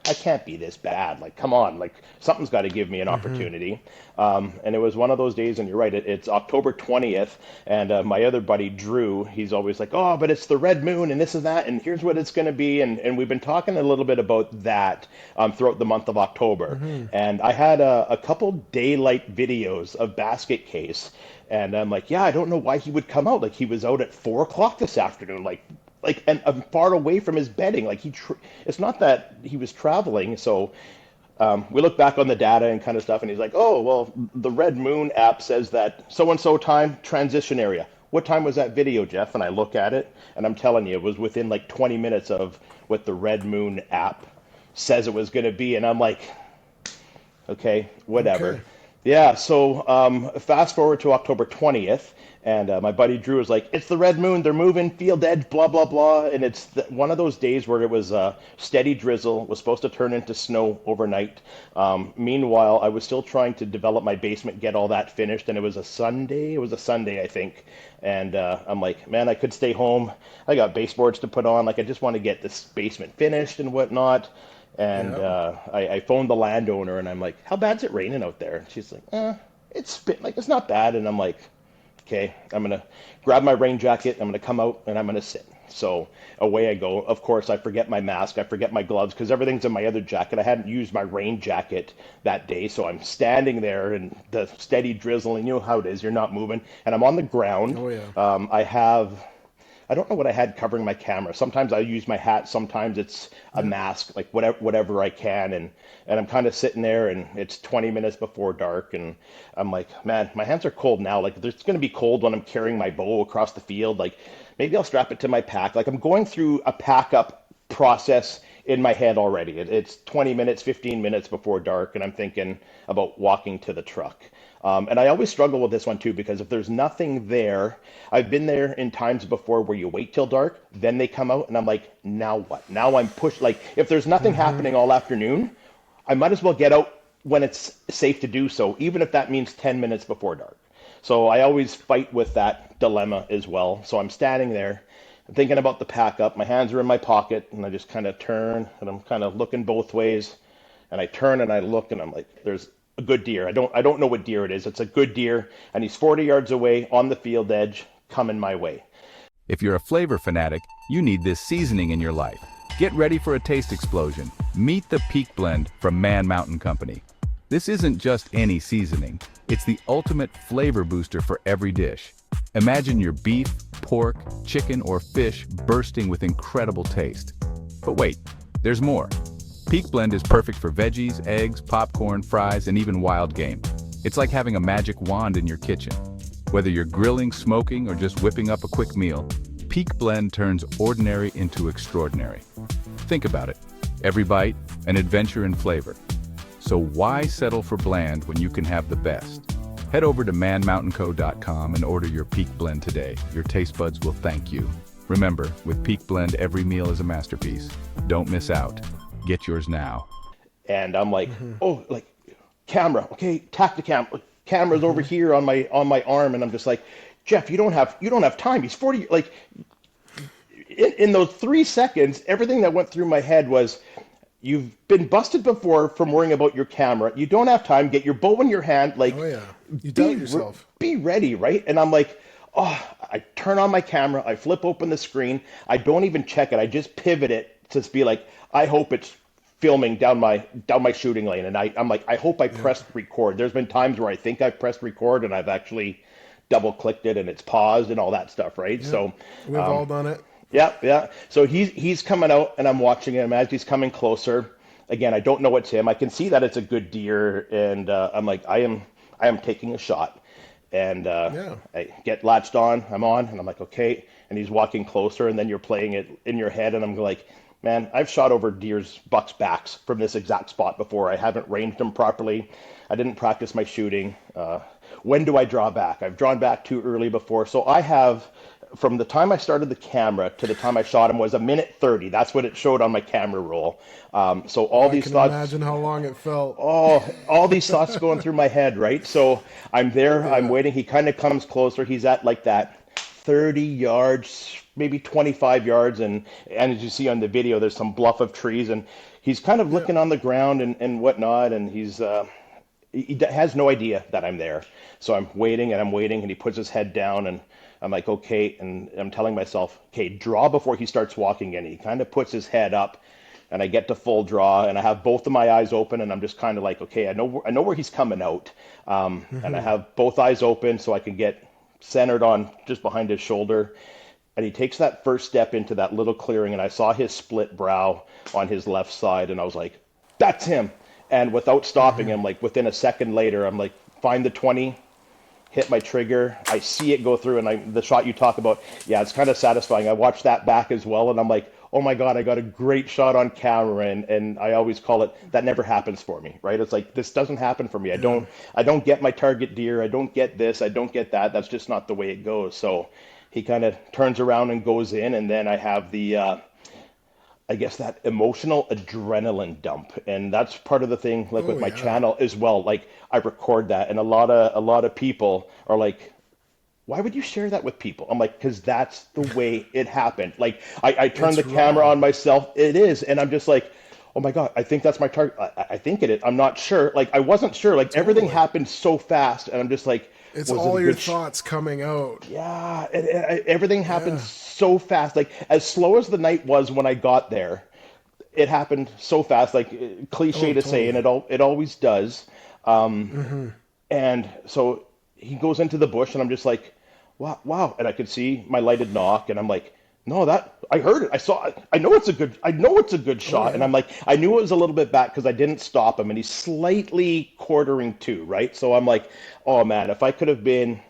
I can't be this bad. Like, come on, like something's got to give me an opportunity. And it was one of those days, and you're right, it's October 20th, and my other buddy, Drew, he's always like, oh, but it's the red moon, and this and that, and here's what it's going to be. And we've been talking a little bit about that throughout the month of October. And I had a couple daylight videos of Basket Case, and I'm like, yeah, I don't know why he would come out. Like, he was out at 4 o'clock this afternoon, and I'm far away from his bedding. Like it's not that he was traveling. So we look back on the data and kind of stuff, and he's like, oh, well, the Red Moon app says that so-and-so time, transition area. What time was that video, Geoff? And I look at it, and I'm telling you, it was within like 20 minutes of what the Red Moon app says it was going to be. And I'm like, okay, whatever. Okay. Yeah, so fast forward to October 20th, and my buddy Drew was like, it's the red moon, they're moving, field edge, blah, blah, blah. And it's one of those days where it was steady drizzle, was supposed to turn into snow overnight. Meanwhile, I was still trying to develop my basement, get all that finished, and it was a Sunday, I think. And I'm like, man, I could stay home. I got baseboards to put on. Like, I just want to get this basement finished and whatnot. And I phoned the landowner, and I'm like, how bad's it raining out there? And she's like, it's not bad. And I'm like, okay, I'm going to grab my rain jacket, I'm going to come out, and I'm going to sit. So away I go. Of course, I forget my mask, I forget my gloves, because everything's in my other jacket. I hadn't used my rain jacket that day, so I'm standing there in the steady drizzle, and you know how it is, you're not moving, and I'm on the ground. Oh, yeah. I don't know what I had covering my camera. Sometimes I use my hat, sometimes it's a mask, like whatever I can. And I'm kind of sitting there, and it's 20 minutes before dark, and I'm like, man, my hands are cold now. Like, it's going to be cold when I'm carrying my bow across the field. Like, maybe I'll strap it to my pack. Like, I'm going through a pack up process in my head already. It's 20 minutes, 15 minutes before dark, and I'm thinking about walking to the truck. And I always struggle with this one too, because if there's nothing there, I've been there in times before where you wait till dark, then they come out, and I'm like, now what? Now I'm pushed. Like, if there's nothing happening all afternoon, I might as well get out when it's safe to do so, even if that means 10 minutes before dark. So I always fight with that dilemma as well. So I'm standing there thinking about the pack up. My hands are in my pocket, and I just kind of turn, and I'm kind of looking both ways. And I turn and I look, and I'm like, there's a good deer. I don't know what deer it is. It's a good deer, and he's 40 yards away on the field edge, coming my way. If you're a flavor fanatic, you need this seasoning in your life. Get ready for a taste explosion. Meet the Peak Blend from Man Mountain Company. This isn't just any seasoning. It's the ultimate flavor booster for every dish. Imagine your beef, pork, chicken, or fish bursting with incredible taste. But wait, there's more. Peak Blend is perfect for veggies, eggs, popcorn, fries, and even wild game. It's like having a magic wand in your kitchen. Whether you're grilling, smoking, or just whipping up a quick meal, Peak Blend turns ordinary into extraordinary. Think about it. Every bite, an adventure in flavor. So why settle for bland when you can have the best? Head over to manmountainco.com and order your Peak Blend today. Your taste buds will thank you. Remember, with Peak Blend, every meal is a masterpiece. Don't miss out. Get yours now. And I'm like, oh, like camera, okay, tack the camera. Camera's over here on my arm, and I'm just like, Geoff, you don't have time. He's 40. Like in those 3 seconds, everything that went through my head was, you've been busted before from worrying about your camera. You don't have time. Get your bow in your hand. Like, Oh yeah, you doubt yourself. Be ready, right? And I'm like, oh, I turn on my camera. I flip open the screen. I don't even check it. I just pivot it to be like, I hope it's filming down my shooting lane. And I'm like, I hope I pressed record. There's been times where I think I've pressed record and I've actually double clicked it and it's paused and all that stuff, right? So We've all done it. yeah. So he's coming out, and I'm watching him as he's coming closer. Again, I don't know it's him. I can see that it's a good deer, and I'm like, I am taking a shot, and I get latched on. I'm on, and I'm like, okay. And he's walking closer, and then you're playing it in your head, and I'm like, man, I've shot over bucks' backs from this exact spot before. I haven't ranged them properly. I didn't practice my shooting. When do I draw back? I've drawn back too early before, so I have. From the time I started the camera to the time I shot him was 1:30. That's what it showed on my camera roll. So all these thoughts. Imagine how long it felt. Oh, all these thoughts going through my head, right? So I'm there. I'm waiting. He kind of comes closer. He's at like that 30 yards, maybe 25 yards, and as you see on the video, there's some bluff of trees, and he's kind of looking on the ground and whatnot, and he has no idea that I'm there. So I'm waiting, and he puts his head down, and I'm like, okay, and I'm telling myself, okay, draw before he starts walking in. He kind of puts his head up, and I get to full draw, and I have both of my eyes open, and I'm just kind of like, okay, I know where he's coming out, and I have both eyes open so I can get centered on just behind his shoulder. And he takes that first step into that little clearing, and I saw his split brow on his left side, and I was like, that's him. And without stopping him, like within a second later, I'm like, find the 20. Hit my trigger. I see it go through, and the shot you talk about, yeah, it's kind of satisfying. I watched that back as well, and I'm like, oh my God, I got a great shot on camera, and I always call it, that never happens for me, right? It's like, this doesn't happen for me. I don't get my target deer. I don't get this. I don't get that. That's just not the way it goes. So he kind of turns around and goes in, and then I have the I guess that emotional adrenaline dump, and that's part of the thing. Like with my channel as well. Like I record that, and a lot of people are like, "Why would you share that with people?" I'm like, "Because that's the way it happened." Like I turn the camera on myself. It is, and I'm just like, "Oh my God, I think that's my target. I think it is. I'm not sure. Like I wasn't sure. Like everything happened so fast, and I'm just like." It's all your thoughts coming out. Yeah, and everything happened so fast. Like as slow as the night was when I got there, it happened so fast. Like cliche to say, and it always does. And so he goes into the bush, and I'm just like, wow. And I could see my lighted knock, and I'm like, no, that I heard it. I saw it. I know it's a good shot. And I'm like, I knew it was a little bit back because I didn't stop him, and he's slightly quartering to, right? So I'm like, oh man, if I could have been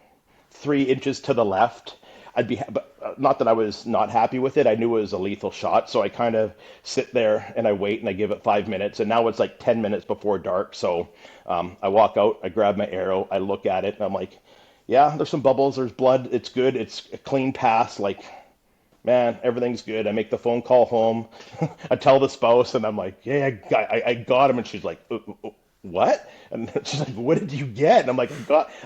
3 inches to the left, I'd be, but not that I was not happy with it. I knew it was a lethal shot. So I kind of sit there and I wait, and I give it 5 minutes, and now it's like 10 minutes before dark. So I walk out, I grab my arrow, I look at it, and I'm like, yeah, there's some bubbles, there's blood. It's good. It's a clean pass. Like, man, everything's good. I make the phone call home. I tell the spouse, and I'm like, yeah, I got him. And she's like, what? And she's like, what did you get? And I'm like,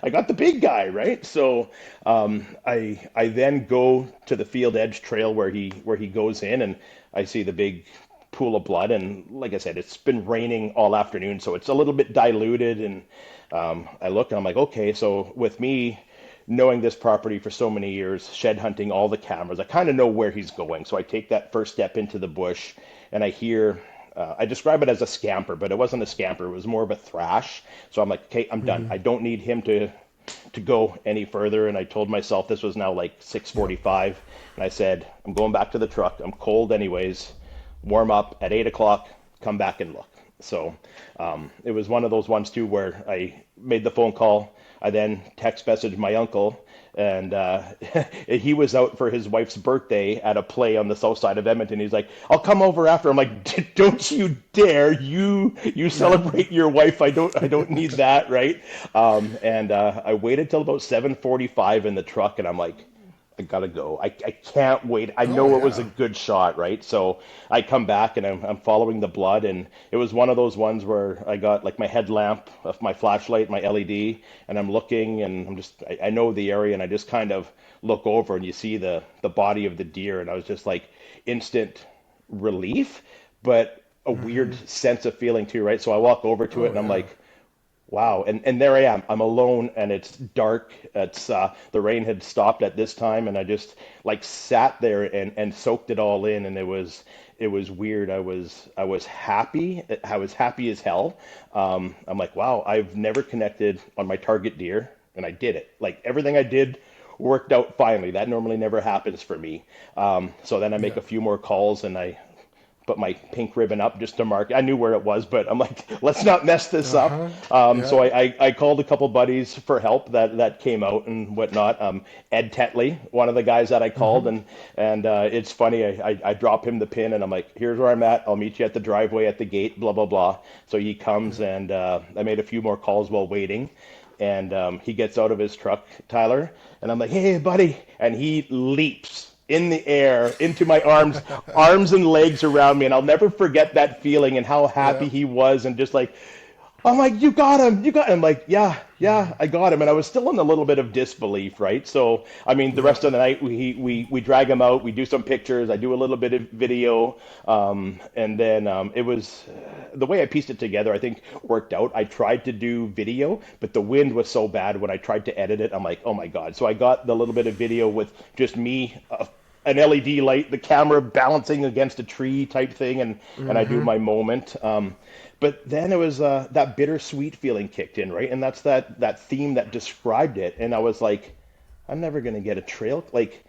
I got the big guy, right? So I then go to the field edge trail where he goes in, and I see the big pool of blood. And like I said, it's been raining all afternoon, so it's a little bit diluted. And I look, and I'm like, okay, so with me knowing this property for so many years, shed hunting all the cameras, I kind of know where he's going. So I take that first step into the bush, and I hear, I describe it as a scamper, but it wasn't a scamper. It was more of a thrash. So I'm like, okay, I'm done. I don't need him to go any further. And I told myself, this was now like 6:45. And I said, I'm going back to the truck. I'm cold anyways. Warm up at 8 o'clock, come back and look. So it was one of those ones too, where I made the phone call. I then text messaged my uncle, and he was out for his wife's birthday at a play on the south side of Edmonton. He's like, I'll come over after. I'm like, don't you dare. You celebrate your wife. I don't need that, right? And I waited till about 7:45 in the truck, and I'm like, I gotta go. I can't wait. I Oh know it was a yeah. good shot, right? So I come back and I'm following the blood, and it was one of those ones where I got like my headlamp of my flashlight, my LED, and I'm looking, and I know the area, and I just kind of look over, and you see the body of the deer, and I was just like instant relief, but a weird sense of feeling too, right? So I walk over to it, Oh and I'm yeah. like, wow, and there I am. I'm alone, and it's dark. It's the rain had stopped at this time, and I just like sat there and soaked it all in, and it was weird. I was happy. I was happy as hell. I'm like, wow, I've never connected on my target deer, and I did it. Like everything I did worked out finally. That normally never happens for me. So then I make Yeah. a few more calls, and I put my pink ribbon up just to mark. I knew where it was, but I'm like, let's not mess this up. Uh-huh. So Yeah. I called a couple buddies for help that came out and whatnot. Ed Tetley, one of the guys that I called, and it's funny. I drop him the pin, and I'm like, here's where I'm at. I'll meet you at the driveway at the gate. Blah blah blah. So he comes, and I made a few more calls while waiting. And he gets out of his truck, Tyler, and I'm like, hey, buddy. And he leaps in the air into my arms, arms and legs around me. And I'll never forget that feeling and how happy Yeah. he was. And just like, I'm like, you got him, you got him. I'm like, yeah, yeah, I got him. And I was still in a little bit of disbelief, right? So, I mean, the Yeah. rest of the night, we drag him out, we do some pictures, I do a little bit of video. And then it was the way I pieced it together, I think worked out. I tried to do video, but the wind was so bad when I tried to edit it. I'm like, oh my God. So I got the little bit of video with just me, an LED light, the camera balancing against a tree type thing, and I do my moment. But then it was that bittersweet feeling kicked in, right? And that's that theme that described it. And I was like, I'm never gonna get a trail. Like,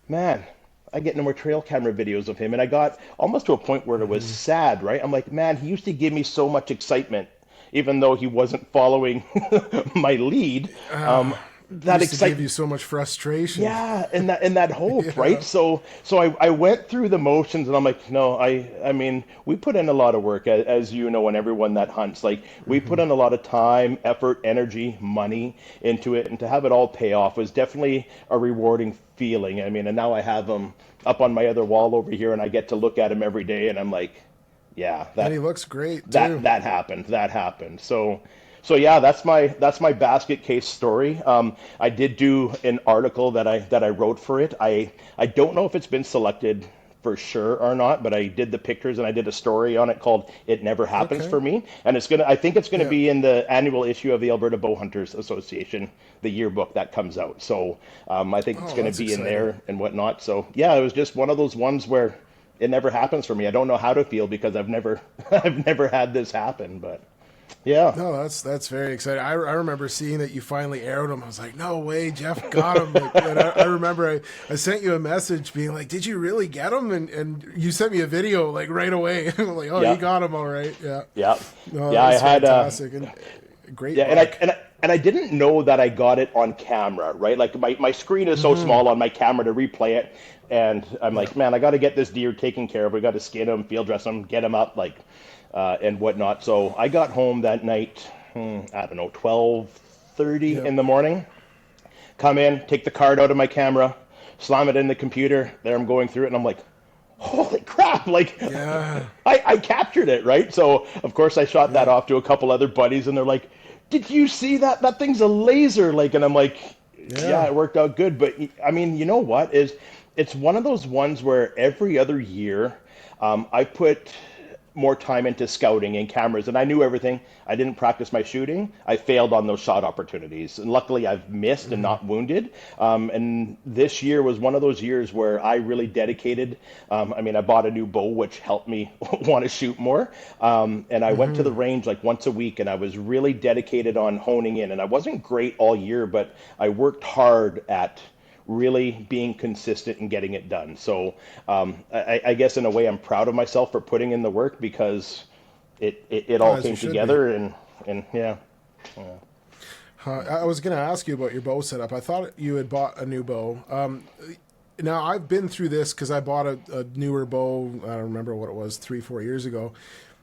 man, I get no more trail camera videos of him. And I got almost to a point where it was sad, right? I'm like, man, he used to give me so much excitement, even though he wasn't following my lead. That Used to give excitement. you so much frustration. Yeah, and that hope, right? Yeah. So I went through the motions, and I'm like, no, I mean, we put in a lot of work, as you know, and everyone that hunts, like we put in a lot of time, effort, energy, money into it, and to have it all pay off was definitely a rewarding feeling. I mean, and now I have them up on my other wall over here, and I get to look at them every day, and I'm like, yeah, And he that looks great that too. that happened. That happened. So yeah, that's my basket case story. I did do an article that I wrote for it. I don't know if it's been selected for sure or not, but I did the pictures and I did a story on it called "It Never Happens Okay. for Me," and I think it's gonna Yeah. be in the annual issue of the Alberta Bowhunters Association, the yearbook that comes out. So I think it's Oh, gonna that's be in exciting. there and whatnot. So yeah, it was just one of those ones where it never happens for me. I don't know how to feel because I've never I've never had this happen, but yeah. No, that's very exciting. I remember seeing that you finally arrowed him. I was like, no way, Jeff got him. Like, and I remember I sent you a message being like, did you really get him? And you sent me a video like right away. I'm like, oh, you Yeah. got him all right. Yeah. Yeah, No, yeah. that I was had fantastic and great yeah, and I buck. and I, and I didn't know that I got it on camera, right? Like my screen is so small on my camera to replay it, and I'm Yeah. like, man, I got to get this deer taken care of. We got to skin him, field dress him, get him up, like, and whatnot. So I got home that night. I don't know, 12:30 Yeah. in the morning. Come in, take the card out of my camera, slam it in the computer. There I'm going through it, and I'm like, holy crap! Like, Yeah. I captured it, right? So of course I shot that Yeah. off to a couple other buddies, and they're like, "Did you see that? That thing's a laser!" Like, and I'm like, "Yeah, Yeah. it worked out good." But I mean, you know what? It's one of those ones where every other year, I put more time into scouting and cameras, and I knew everything. I didn't practice my shooting. I failed on those shot opportunities, and luckily I've missed and not wounded. And this year was one of those years where I really dedicated. I mean, I bought a new bow, which helped me want to shoot more. And I went to the range like once a week, and I was really dedicated on honing in. And I wasn't great all year, but I worked hard at really being consistent and getting it done. So I guess in a way I'm proud of myself for putting in the work because it all As you came should be. together and yeah. I was going to ask you about your bow setup. I thought you had bought a new bow. Now, I've been through this because I bought a newer bow, I don't remember what it was, 3-4 years ago.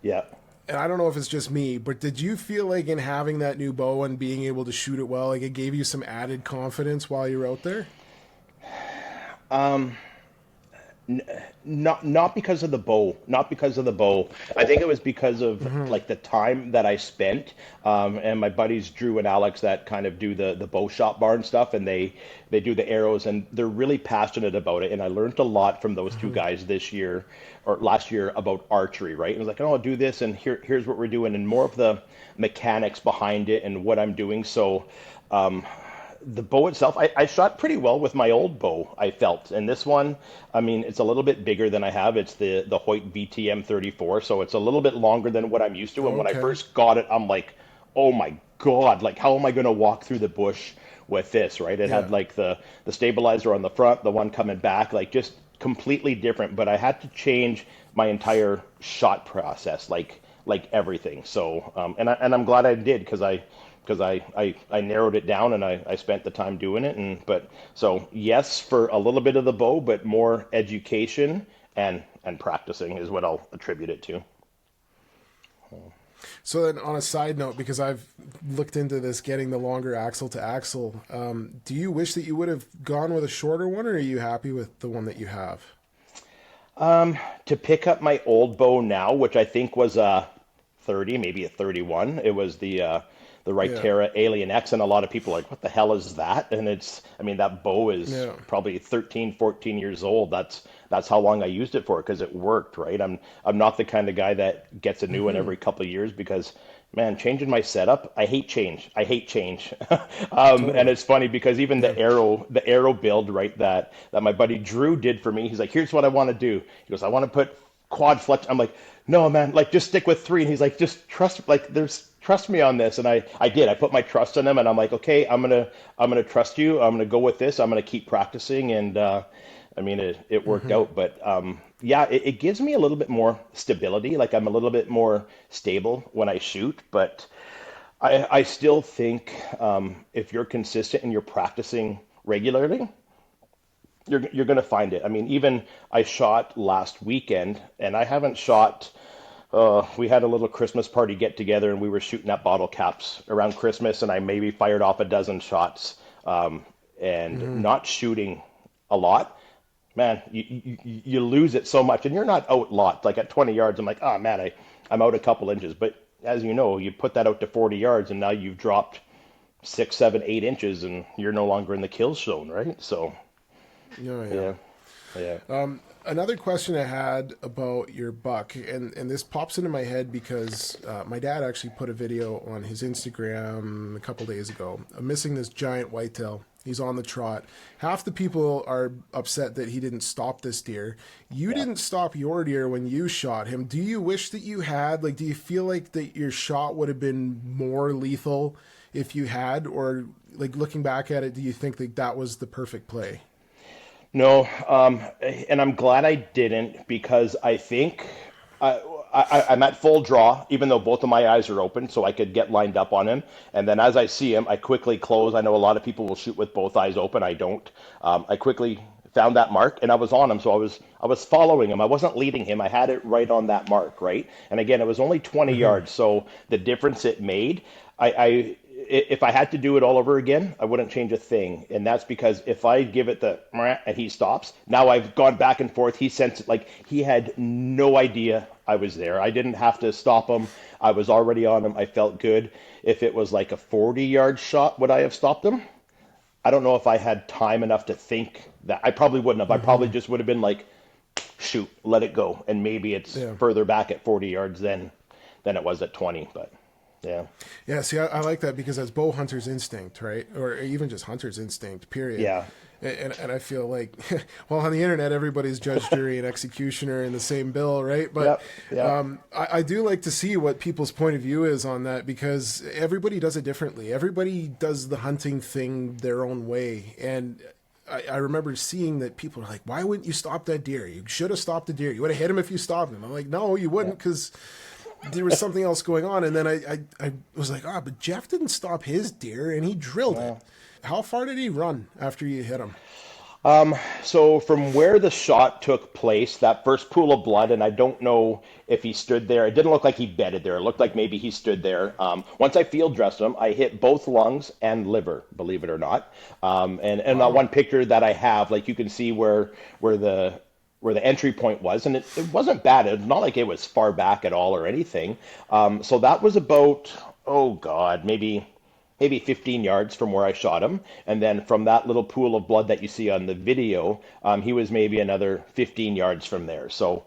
Yeah. And I don't know if it's just me, but did you feel like in having that new bow and being able to shoot it well, like it gave you some added confidence while you were out there? Not because of the bow, not because of the bow. I think it was because of like the time that I spent, and my buddies Drew and Alex that kind of do the bow shop barn stuff, and they do the arrows, and they're really passionate about it. And I learned a lot from those two guys this year or last year about archery, right? And it was like, oh, I'll do this, and here's what we're doing, and more of the mechanics behind it and what I'm doing. So the bow itself, I shot pretty well with my old bow, I felt. And this one, I mean, it's a little bit bigger than I have. It's the Hoyt VTM 34, so it's a little bit longer than what I'm used to. And when I first got it, I'm like, oh my God, like how am I going to walk through the bush with this, right? It had like the stabilizer on the front, the one coming back, like just completely different. But I had to change my entire shot process, like everything. So, and I'm glad I did because I narrowed it down and I spent the time doing it. But so yes, for a little bit of the bow, but more education and practicing is what I'll attribute it to. So then on a side note, because I've looked into this, getting the longer axle to axle, do you wish that you would have gone with a shorter one, or are you happy with the one that you have? To pick up my old bow now, which I think was a 30, maybe a 31, it was the Rytera Alien X, and a lot of people are like, what the hell is that? And it's, I mean, that bow is probably 13, 14 years old. That's how long I used it for, because it worked, right? I'm not the kind of guy that gets a new one every couple of years, because man, changing my setup, I hate change. And it's funny because even the arrow build, right, that my buddy Drew did for me, he's like, here's what I want to do. He goes, I want to put quad flex. I'm like, no, man, like just stick with 3. And he's like, just trust me on this. And I did. I put my trust in him, and I'm like, okay, I'm gonna trust you. I'm gonna go with this. I'm gonna keep practicing. And I mean, it worked out. But yeah, it gives me a little bit more stability. Like I'm a little bit more stable when I shoot. But I still think if you're consistent and you're practicing regularly, you're going to find it. I mean, even I shot last weekend, and I haven't shot. We had a little Christmas party get together, and we were shooting at bottle caps around Christmas, and I maybe fired off a dozen shots, and not shooting a lot. Man, you lose it so much, and you're not out locked. Like at 20 yards, I'm like, oh man, I'm out a couple inches. But as you know, you put that out to 40 yards, and now you've dropped 6, 7, 8 inches, and you're no longer in the kill zone, right? So. Yeah. Another question I had about your buck, and this pops into my head because my dad actually put a video on his Instagram a couple days ago. I'm missing this giant whitetail. He's on the trot. Half the people are upset that he didn't stop this deer. You didn't stop your deer when you shot him. Do you wish that you had? Like, do you feel like that your shot would have been more lethal if you had? Or, like, looking back at it, do you think that was the perfect play? No, and I'm glad I didn't, because I think I'm at full draw, even though both of my eyes are open, so I could get lined up on him. And then as I see him, I quickly close. I know a lot of people will shoot with both eyes open. I don't. I quickly found that mark, and I was on him, so I was following him. I wasn't leading him. I had it right on that mark, right? And again, it was only 20 yards, so the difference it made, if I had to do it all over again, I wouldn't change a thing. And that's because if I give it the and he stops, now I've gone back and forth. He sensed it, like he had no idea I was there. I didn't have to stop him. I was already on him. I felt good. If it was like a 40-yard shot, would I have stopped him? I don't know if I had time enough to think that. I probably wouldn't have. I probably just would have been like, shoot, let it go. And maybe it's further back at 40 yards than it was at 20, but. Yeah. See, I like that because that's bow hunter's instinct, right? Or even just hunter's instinct, period. Yeah. And I feel like, well, on the internet, everybody's judge, jury, and executioner in the same bill, right? But I do like to see what people's point of view is on that, because everybody does it differently. Everybody does the hunting thing their own way. And I remember seeing that people are like, why wouldn't you stop that deer? You should have stopped the deer. You would have hit him if you stopped him. I'm like, no, you wouldn't, because there was something else going on. And then I was like, but Geoff didn't stop his deer, and he drilled it. How far did he run after you hit him? So from where the shot took place, that first pool of blood, and I don't know if he stood there. It didn't look like he bedded there. It looked like maybe he stood there. Once I field dressed him, I hit both lungs and liver, believe it or not. And that Wow. one picture that I have, like you can see where the entry point was, and it wasn't bad. It's not like it was far back at all or anything. So that was about, oh God, maybe 15 yards from where I shot him. And then from that little pool of blood that you see on the video, he was maybe another 15 yards from there. So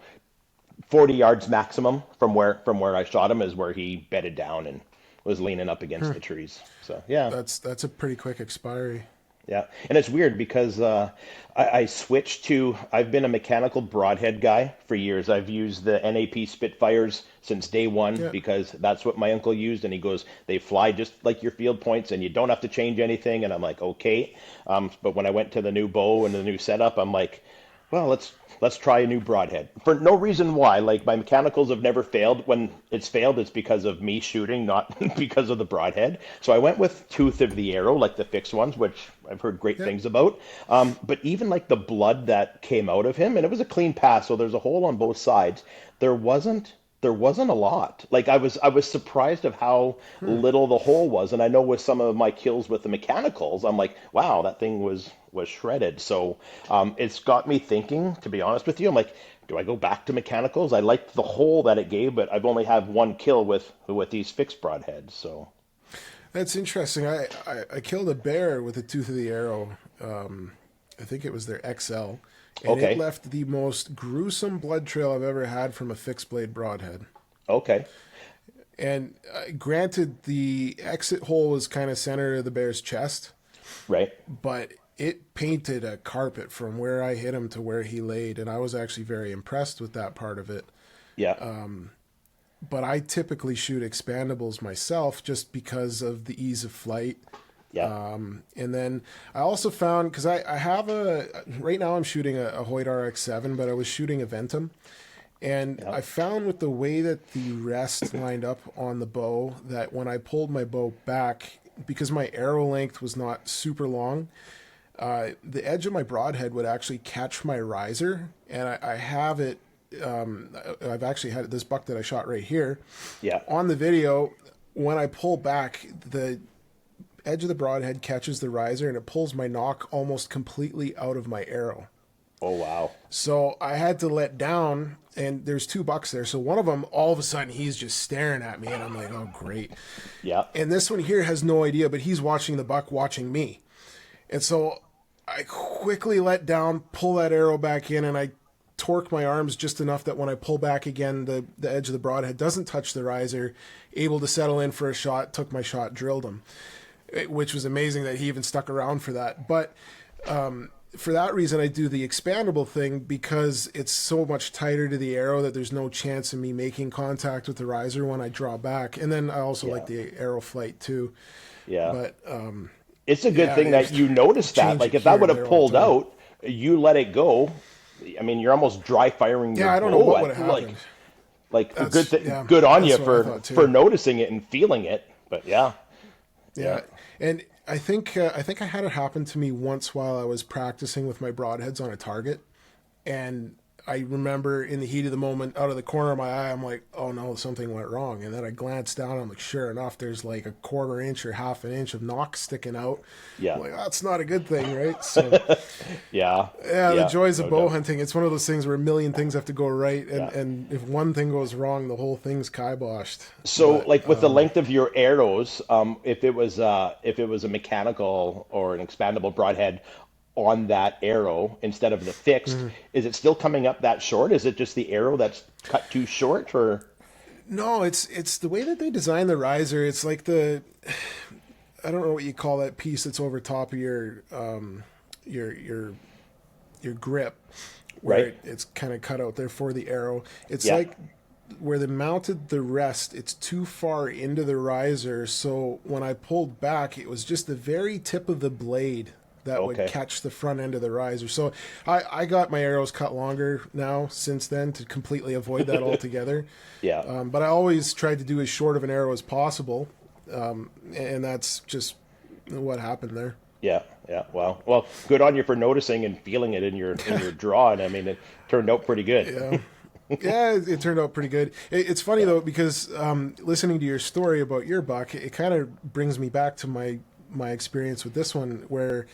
40 yards maximum from where I shot him is where he bedded down and was leaning up against the trees. So yeah. That's a pretty quick expiry. Yeah, and it's weird because I switched to, I've been a mechanical broadhead guy for years. I've used the NAP Spitfires since day one Yeah. because that's what my uncle used. And he goes, they fly just like your field points and you don't have to change anything. And I'm like, okay. But when I went to the new bow and the new setup, I'm like, well, let's try a new broadhead for no reason why. Like my mechanicals have never failed. When it's failed, it's because of me shooting, not because of the broadhead. So I went with tooth of the arrow, like the fixed ones, which I've heard great Yeah. things about. But even like the blood that came out of him, and it was a clean pass, so there's a hole on both sides. There wasn't there wasn't a lot. Like I was surprised of how little the hole was. And I know with some of my kills with the mechanicals, I'm like, wow, that thing was shredded. So it's got me thinking, to be honest with you. I'm like, do I go back to mechanicals? I liked the hole that it gave, but I've only had one kill with these fixed broadheads. So That's interesting. I killed a bear with a tooth of the arrow. I think it was their XL, and it okay, left the most gruesome blood trail I've ever had from a fixed blade broadhead. okay, And granted, the exit hole was kind of center of the bear's chest, right, but it painted a carpet from where I hit him to where he laid, and I was actually very impressed with that part of it. yeah, But I typically shoot expandables myself just because of the ease of flight. yeah, And then I also found, because I have right now I'm shooting a Hoyt RX-7, but I was shooting a Ventum. And yeah, I found with the way that the rest lined up on the bow that when I pulled my bow back, because my arrow length was not super long, the edge of my broadhead would actually catch my riser. And I have it, I've actually had this buck that I shot right here. yeah. On the video, when I pull back, the edge of the broadhead catches the riser and it pulls my knock almost completely out of my arrow. Oh wow, So I had to let down, and there's two bucks there. So one of them, all of a sudden, he's just staring at me, and I'm like, oh, great. yeah, And this one here has no idea, but he's watching the buck watching me. And so I quickly let down, pull that arrow back in, and I torque my arms just enough that when I pull back again, the edge of the broadhead doesn't touch the riser, able to settle in for a shot, took my shot, drilled him, which was amazing that he even stuck around for that. But for that reason, I do the expandable thing because it's so much tighter to the arrow that there's no chance of me making contact with the riser when I draw back. And then I also yeah, like the arrow flight too. yeah. But It's a good yeah, thing that you noticed that. change Like it if that here would and have there all the pulled time. out, you let it go. I mean, you're almost dry firing your Yeah, I don't know bow what at would have like happened. good That's yeah, good on you that's what I thought for too. noticing it and feeling it. But yeah, yeah, Yeah, and I think I had it happen to me once while I was practicing with my broadheads on a target, and I remember in the heat of the moment, out of the corner of my eye, I'm like, "Oh no, something went wrong." And then I glanced down, I'm like, "Sure enough, there's like a quarter inch or half an inch of knock sticking out." I'm yeah, like, "That's not a good thing, right?" So yeah, yeah, the yeah. joys of No bow doubt. hunting. It's one of those things where a million things have to go right, Yeah. and if one thing goes wrong, the whole thing's kiboshed. So, But like with the length of your arrows, if it was a mechanical or an expandable broadhead on that arrow instead of the fixed, is it still coming up that short? Is it just the arrow that's cut too short, or no, it's the way that they design the riser. It's like I don't know what you call that piece that's over top of your your grip, where right? it's kind of cut out there for the arrow. It's Yeah. like where they mounted the rest. It's too far into the riser, so when I pulled back, it was just the very tip of the blade that would Okay. catch the front end of the riser. So I got my arrows cut longer now since then to completely avoid that altogether. Yeah. But I always tried to do as short of an arrow as possible, and that's just what happened there. Yeah. Yeah. Well, good on you for noticing and feeling it in your draw. And I mean, it turned out pretty good. Yeah. Yeah, it turned out pretty good. It's funny though, because listening to your story about your buck, it kind of brings me back to my experience with this one, where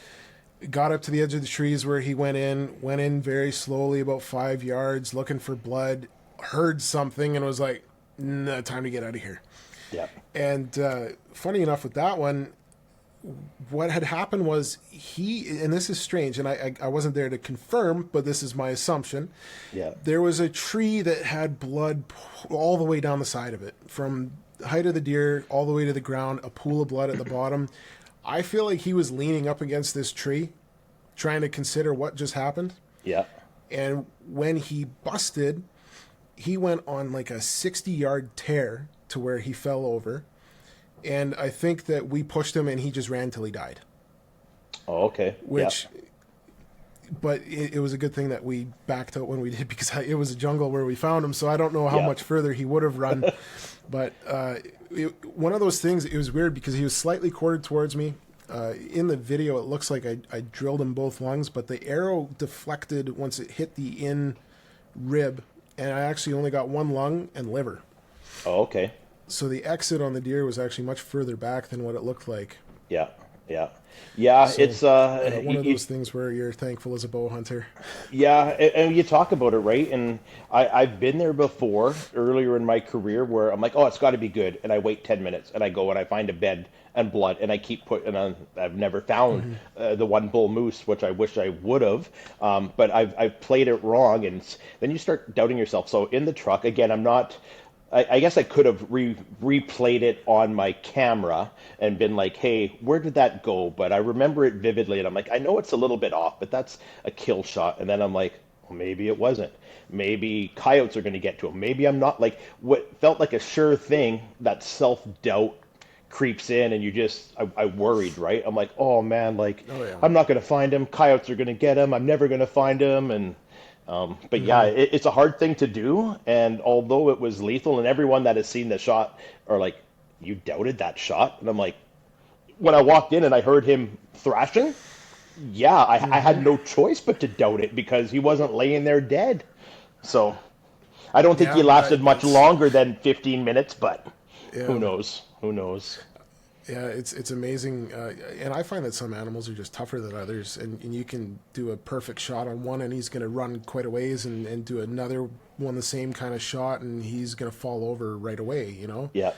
it got up to the edge of the trees where he went in very slowly, about 5 yards, looking for blood, heard something, and was like, "No, time to get out of here." Yeah. And funny enough, with that one, what had happened was and this is strange, and I wasn't there to confirm, but this is my assumption. Yeah. There was a tree that had blood all the way down the side of it, from the height of the deer all the way to the ground, a pool of blood at the bottom. I feel like he was leaning up against this tree, trying to consider what just happened. Yeah. And when he busted, he went on like a 60-yard tear to where he fell over. And I think that we pushed him and he just ran till he died. Oh, okay. But it was a good thing that we backed out when we did, because it was a jungle where we found him. So I don't know how much further he would have run. But one of those things, it was weird because he was slightly quartered towards me. In the video, it looks like I drilled him both lungs, but the arrow deflected once it hit the in rib. And I actually only got one lung and liver. Oh, okay. So the exit on the deer was actually much further back than what it looked like. Yeah. So, it's one of those things where you're thankful as a bow hunter. Yeah, and you talk about it, right? And I've been there before, earlier in my career, where I'm like, oh, it's got to be good, and I wait 10 minutes, and I go and I find a bed and blood, and I keep putting on. I've never found the one bull moose, which I wish I would have, but I've played it wrong, and then you start doubting yourself. So in the truck, again, I'm not. I guess I could have replayed it on my camera and been like, hey, where did that go? But I remember it vividly, and I'm like, I know it's a little bit off, but that's a kill shot. And then I'm like, well, maybe it wasn't. Maybe coyotes are going to get to him. Maybe I'm not. Like, what felt like a sure thing, that self-doubt creeps in, and I worried, right? I'm like, oh, man, like, I'm not going to find him. Coyotes are going to get him. I'm never going to find him. And but yeah, it's a hard thing to do, and although it was lethal, and everyone that has seen the shot are like, you doubted that shot? And I'm like, when I walked in and I heard him thrashing, yeah, I had no choice but to doubt it, because he wasn't laying there dead. So I don't think he lasted much longer than 15 minutes, but who knows? Yeah, it's amazing, and I find that some animals are just tougher than others, and you can do a perfect shot on one, and he's going to run quite a ways, and do another one the same kind of shot, and he's going to fall over right away, you know? Yeah.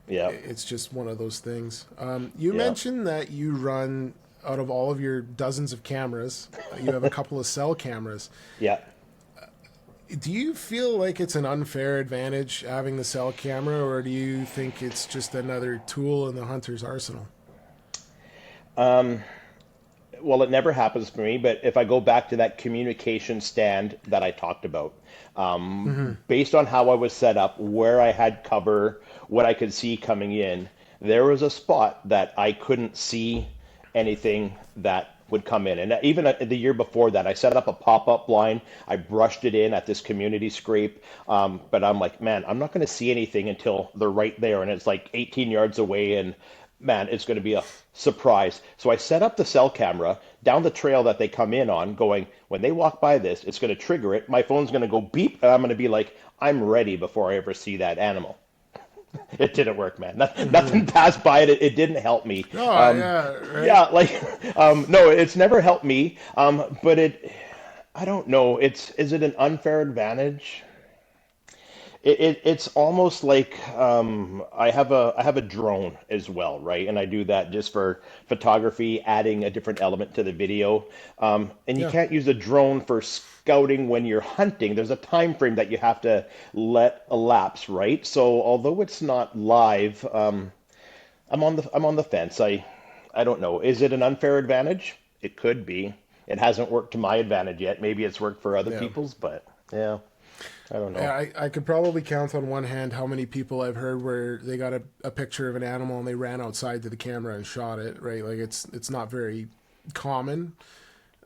It's just one of those things. You mentioned that you run, out of all of your dozens of cameras, you have a couple of cell cameras. Yeah. Do you feel like it's an unfair advantage having the cell camera, or do you think it's just another tool in the hunter's arsenal? Well, it never happens for me, but if I go back to that communication stand that I talked about, based on how I was set up, where I had cover, what I could see coming in, there was a spot that I couldn't see anything that would come in. And even the year before that, I set up a pop-up blind. I brushed it in at this community scrape. But I'm like, man, I'm not going to see anything until they're right there. And it's like 18 yards away. And man, it's going to be a surprise. So I set up the cell camera down the trail that they come in on, going, when they walk by this, it's going to trigger it. My phone's going to go beep. And I'm going to be like, I'm ready before I ever see that animal. It didn't work, man. Nothing passed by it. It didn't help me. No, it's never helped me. But I don't know. Is it an unfair advantage? It's almost like I have a drone as well, right? And I do that just for photography, adding a different element to the video. And you can't use a drone for scouting when you're hunting. There's a time frame that you have to let elapse, right? So although it's not live, I'm on the fence. I don't know. Is it an unfair advantage? It could be. It hasn't worked to my advantage yet. Maybe it's worked for other people's, but yeah. I don't know. Yeah, I could probably count on one hand how many people I've heard where they got a picture of an animal and they ran outside to the camera and shot it, right? Like it's not very common.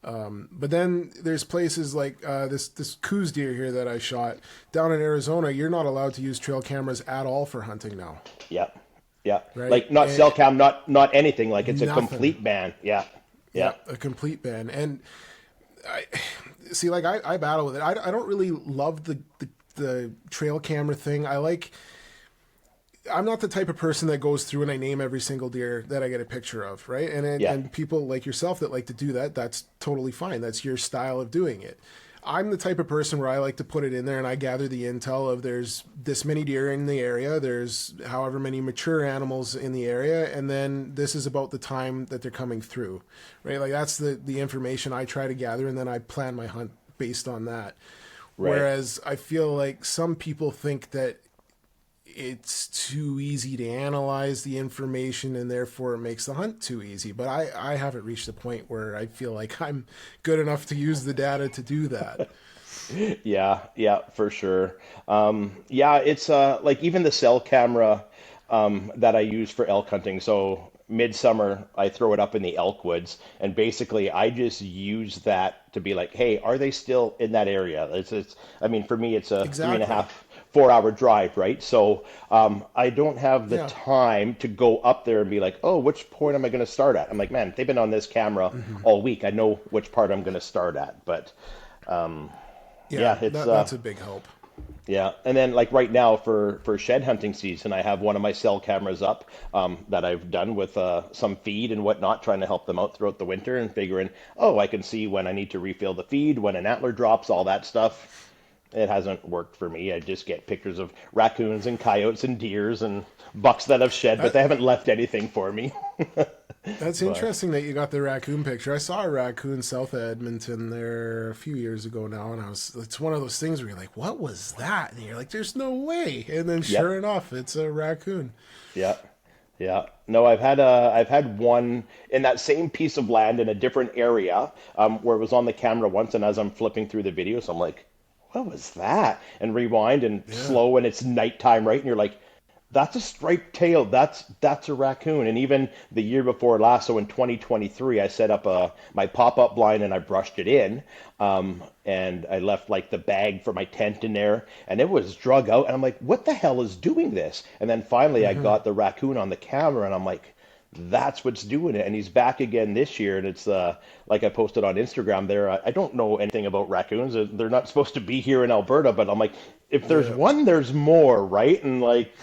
But then there's places like this Coues deer here that I shot down in Arizona. You're not allowed to use trail cameras at all for hunting now. Yeah. Yeah. Right? Like not cell cam, not anything. Like it's nothing. A complete ban. Yeah. Yeah. a complete ban. And I see, like I battle with it. I don't really love the trail camera thing. I'm not the type of person that goes through and I name every single deer that I get a picture of, right? Yeah. And people like yourself that like to do that, that's totally fine. That's your style of doing it. I'm the type of person where I like to put it in there and I gather the intel of there's this many deer in the area, there's however many mature animals in the area, and then this is about the time that they're coming through, right? Like that's the information I try to gather, and then I plan my hunt based on that. Right. Whereas I feel like some people think that it's too easy to analyze the information and therefore it makes the hunt too easy. But I haven't reached the point where I feel like I'm good enough to use the data to do that. Yeah, for sure. Yeah, it's like even the cell camera that I use for elk hunting. So midsummer, I throw it up in the elk woods, and basically I just use that to be like, hey, are they still in that area? It's. I mean, for me, it's a Exactly. 3.5 4 hour drive, right? So I don't have the Yeah. time to go up there and be like, oh, which point am I going to start at? I'm like, man, they've been on this camera all week. I know which part I'm going to start at, but yeah, it's that's a big help. yeah. And then like right now for shed hunting season, I have one of my cell cameras up that I've done with some feed and whatnot, trying to help them out throughout the winter and figuring, oh, I can see when I need to refill the feed, when an antler drops, all that stuff. It hasn't worked for me. I just get pictures of raccoons and coyotes and deers and bucks that have shed, but they haven't left anything for me. That's interesting that you got the raccoon picture. I saw a raccoon south of Edmonton there a few years ago now, and it's one of those things where you're like, what was that? And you're like, there's no way. And then sure enough, it's a raccoon. Yeah. Yeah. No, I've had one in that same piece of land in a different area where it was on the camera once, and as I'm flipping through the videos, I'm like, what was that? And rewind and slow, and it's nighttime, right? And you're like, that's a striped tail. That's a raccoon. And even the year before last, so in 2023, I set up my pop-up blind and I brushed it in, and I left like the bag for my tent in there, and it was drug out. And I'm like, what the hell is doing this? And then finally, I got the raccoon on the camera, and I'm like, that's what's doing it. And he's back again this year, and it's like I posted on Instagram there. I don't know anything about raccoons. They're not supposed to be here in Alberta, but I'm like, if there's one, there's more, right? And like,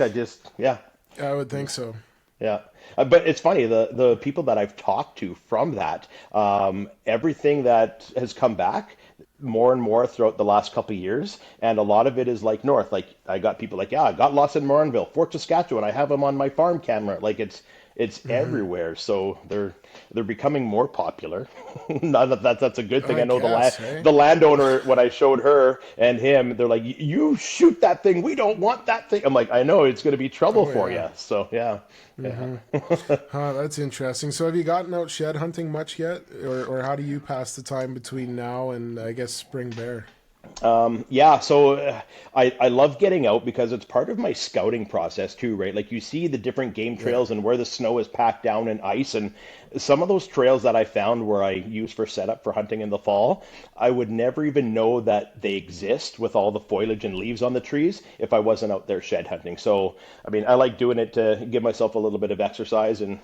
yeah. I would think so. Yeah. But it's funny, the people that I've talked to from that, everything that has come back more and more throughout the last couple of years, and a lot of it is like north. Like I got people like, yeah, I got lots in Morinville, Fort Saskatchewan. I have them on my farm camera. Like it's everywhere. So they're becoming more popular. Not that that's a good thing. I know guess, hey? the landowner, when I showed her and him, they're like, you shoot that thing. We don't want that thing. I'm like, I know it's going to be trouble for you. So yeah. That's interesting. So have you gotten out shed hunting much yet? Or how do you pass the time between now and I guess spring bear? Yeah, so I love getting out because it's part of my scouting process too, right? Like you see the different game trails and where the snow is packed down in ice, and some of those trails that I found where I use for setup for hunting in the fall, I would never even know that they exist with all the foliage and leaves on the trees if I wasn't out there shed hunting. So, I mean, I like doing it to give myself a little bit of exercise and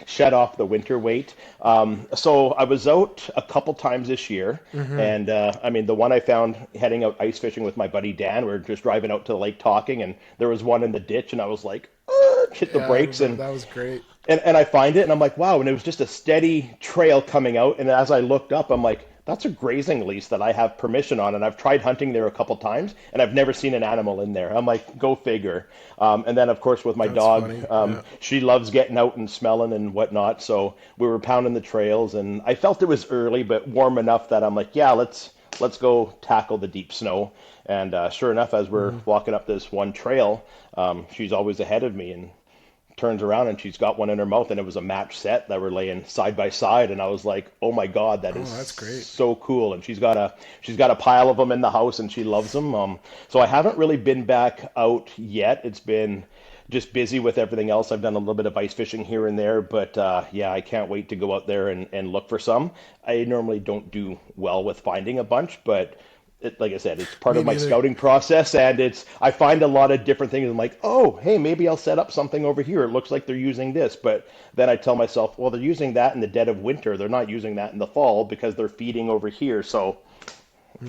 shed off the winter weight. So I was out a couple times this year, and I mean, the one I found heading out ice fishing with my buddy Dan, we were just driving out to the lake talking, and there was one in the ditch, and I was like, hit the brakes, and that was great. And I find it, and I'm like, wow, and it was just a steady trail coming out, and as I looked up, I'm like, that's a grazing lease that I have permission on, and I've tried hunting there a couple times, and I've never seen an animal in there. I'm like, go figure. And then, of course, with my dog, she loves getting out and smelling and whatnot, so we were pounding the trails, and I felt it was early, but warm enough that I'm like, yeah, let's go tackle the deep snow. And sure enough, as we're walking up this one trail, she's always ahead of me, and turns around and she's got one in her mouth, and it was a match set that were laying side by side, and I was like, oh my god, that's great. So cool. And she's got a pile of them in the house, and she loves them. So I haven't really been back out yet. It's been just busy with everything else. I've done a little bit of ice fishing here and there, but yeah, I can't wait to go out there and look for some. I normally don't do well with finding a bunch, but like I said, it's part Me of my neither. scouting process, and I find a lot of different things. I'm like, oh, hey, maybe I'll set up something over here. It looks like they're using this, but then I tell myself, well, they're using that in the dead of winter. They're not using that in the fall because they're feeding over here. So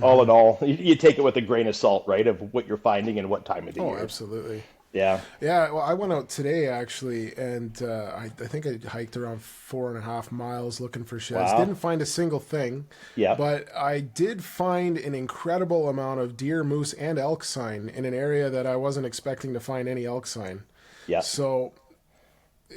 all in Hmm. all, you take it with a grain of salt, right? Of what you're finding and what time of the Oh, year. absolutely. Yeah. Yeah, well, I went out today actually, and I think I hiked around 4.5 miles looking for sheds. Wow. Didn't find a single thing, Yeah. but I did find an incredible amount of deer, moose, and elk sign in an area that I wasn't expecting to find any elk sign. Yeah. So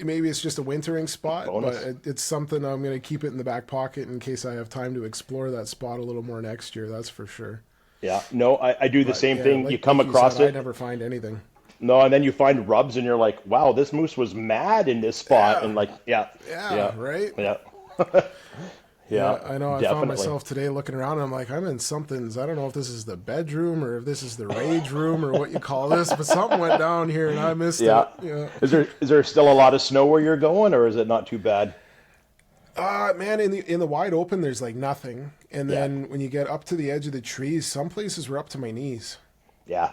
maybe it's just a wintering spot, but Bonus. it's something I'm going to keep it in the back pocket in case I have time to explore that spot a little more next year. That's for sure. Yeah. No, I do the But same yeah, thing. You come like you said, across I it. never find anything. No, and then you find rubs, and you're like, wow, this moose was mad in this spot, Yeah, and like, yeah, yeah, yeah, right. yeah, Yeah, yeah, I know. I found definitely. myself today looking around. And I'm like, I'm in something's. I don't know if this is the bedroom or if this is the rage room or what you call this, but something went down here and I missed Yeah. it. Yeah. Is there still a lot of snow where you're going, or is it not too bad? Man, in the wide open, there's like nothing, and Yeah. then when you get up to the edge of the trees, some places were up to my knees. Yeah.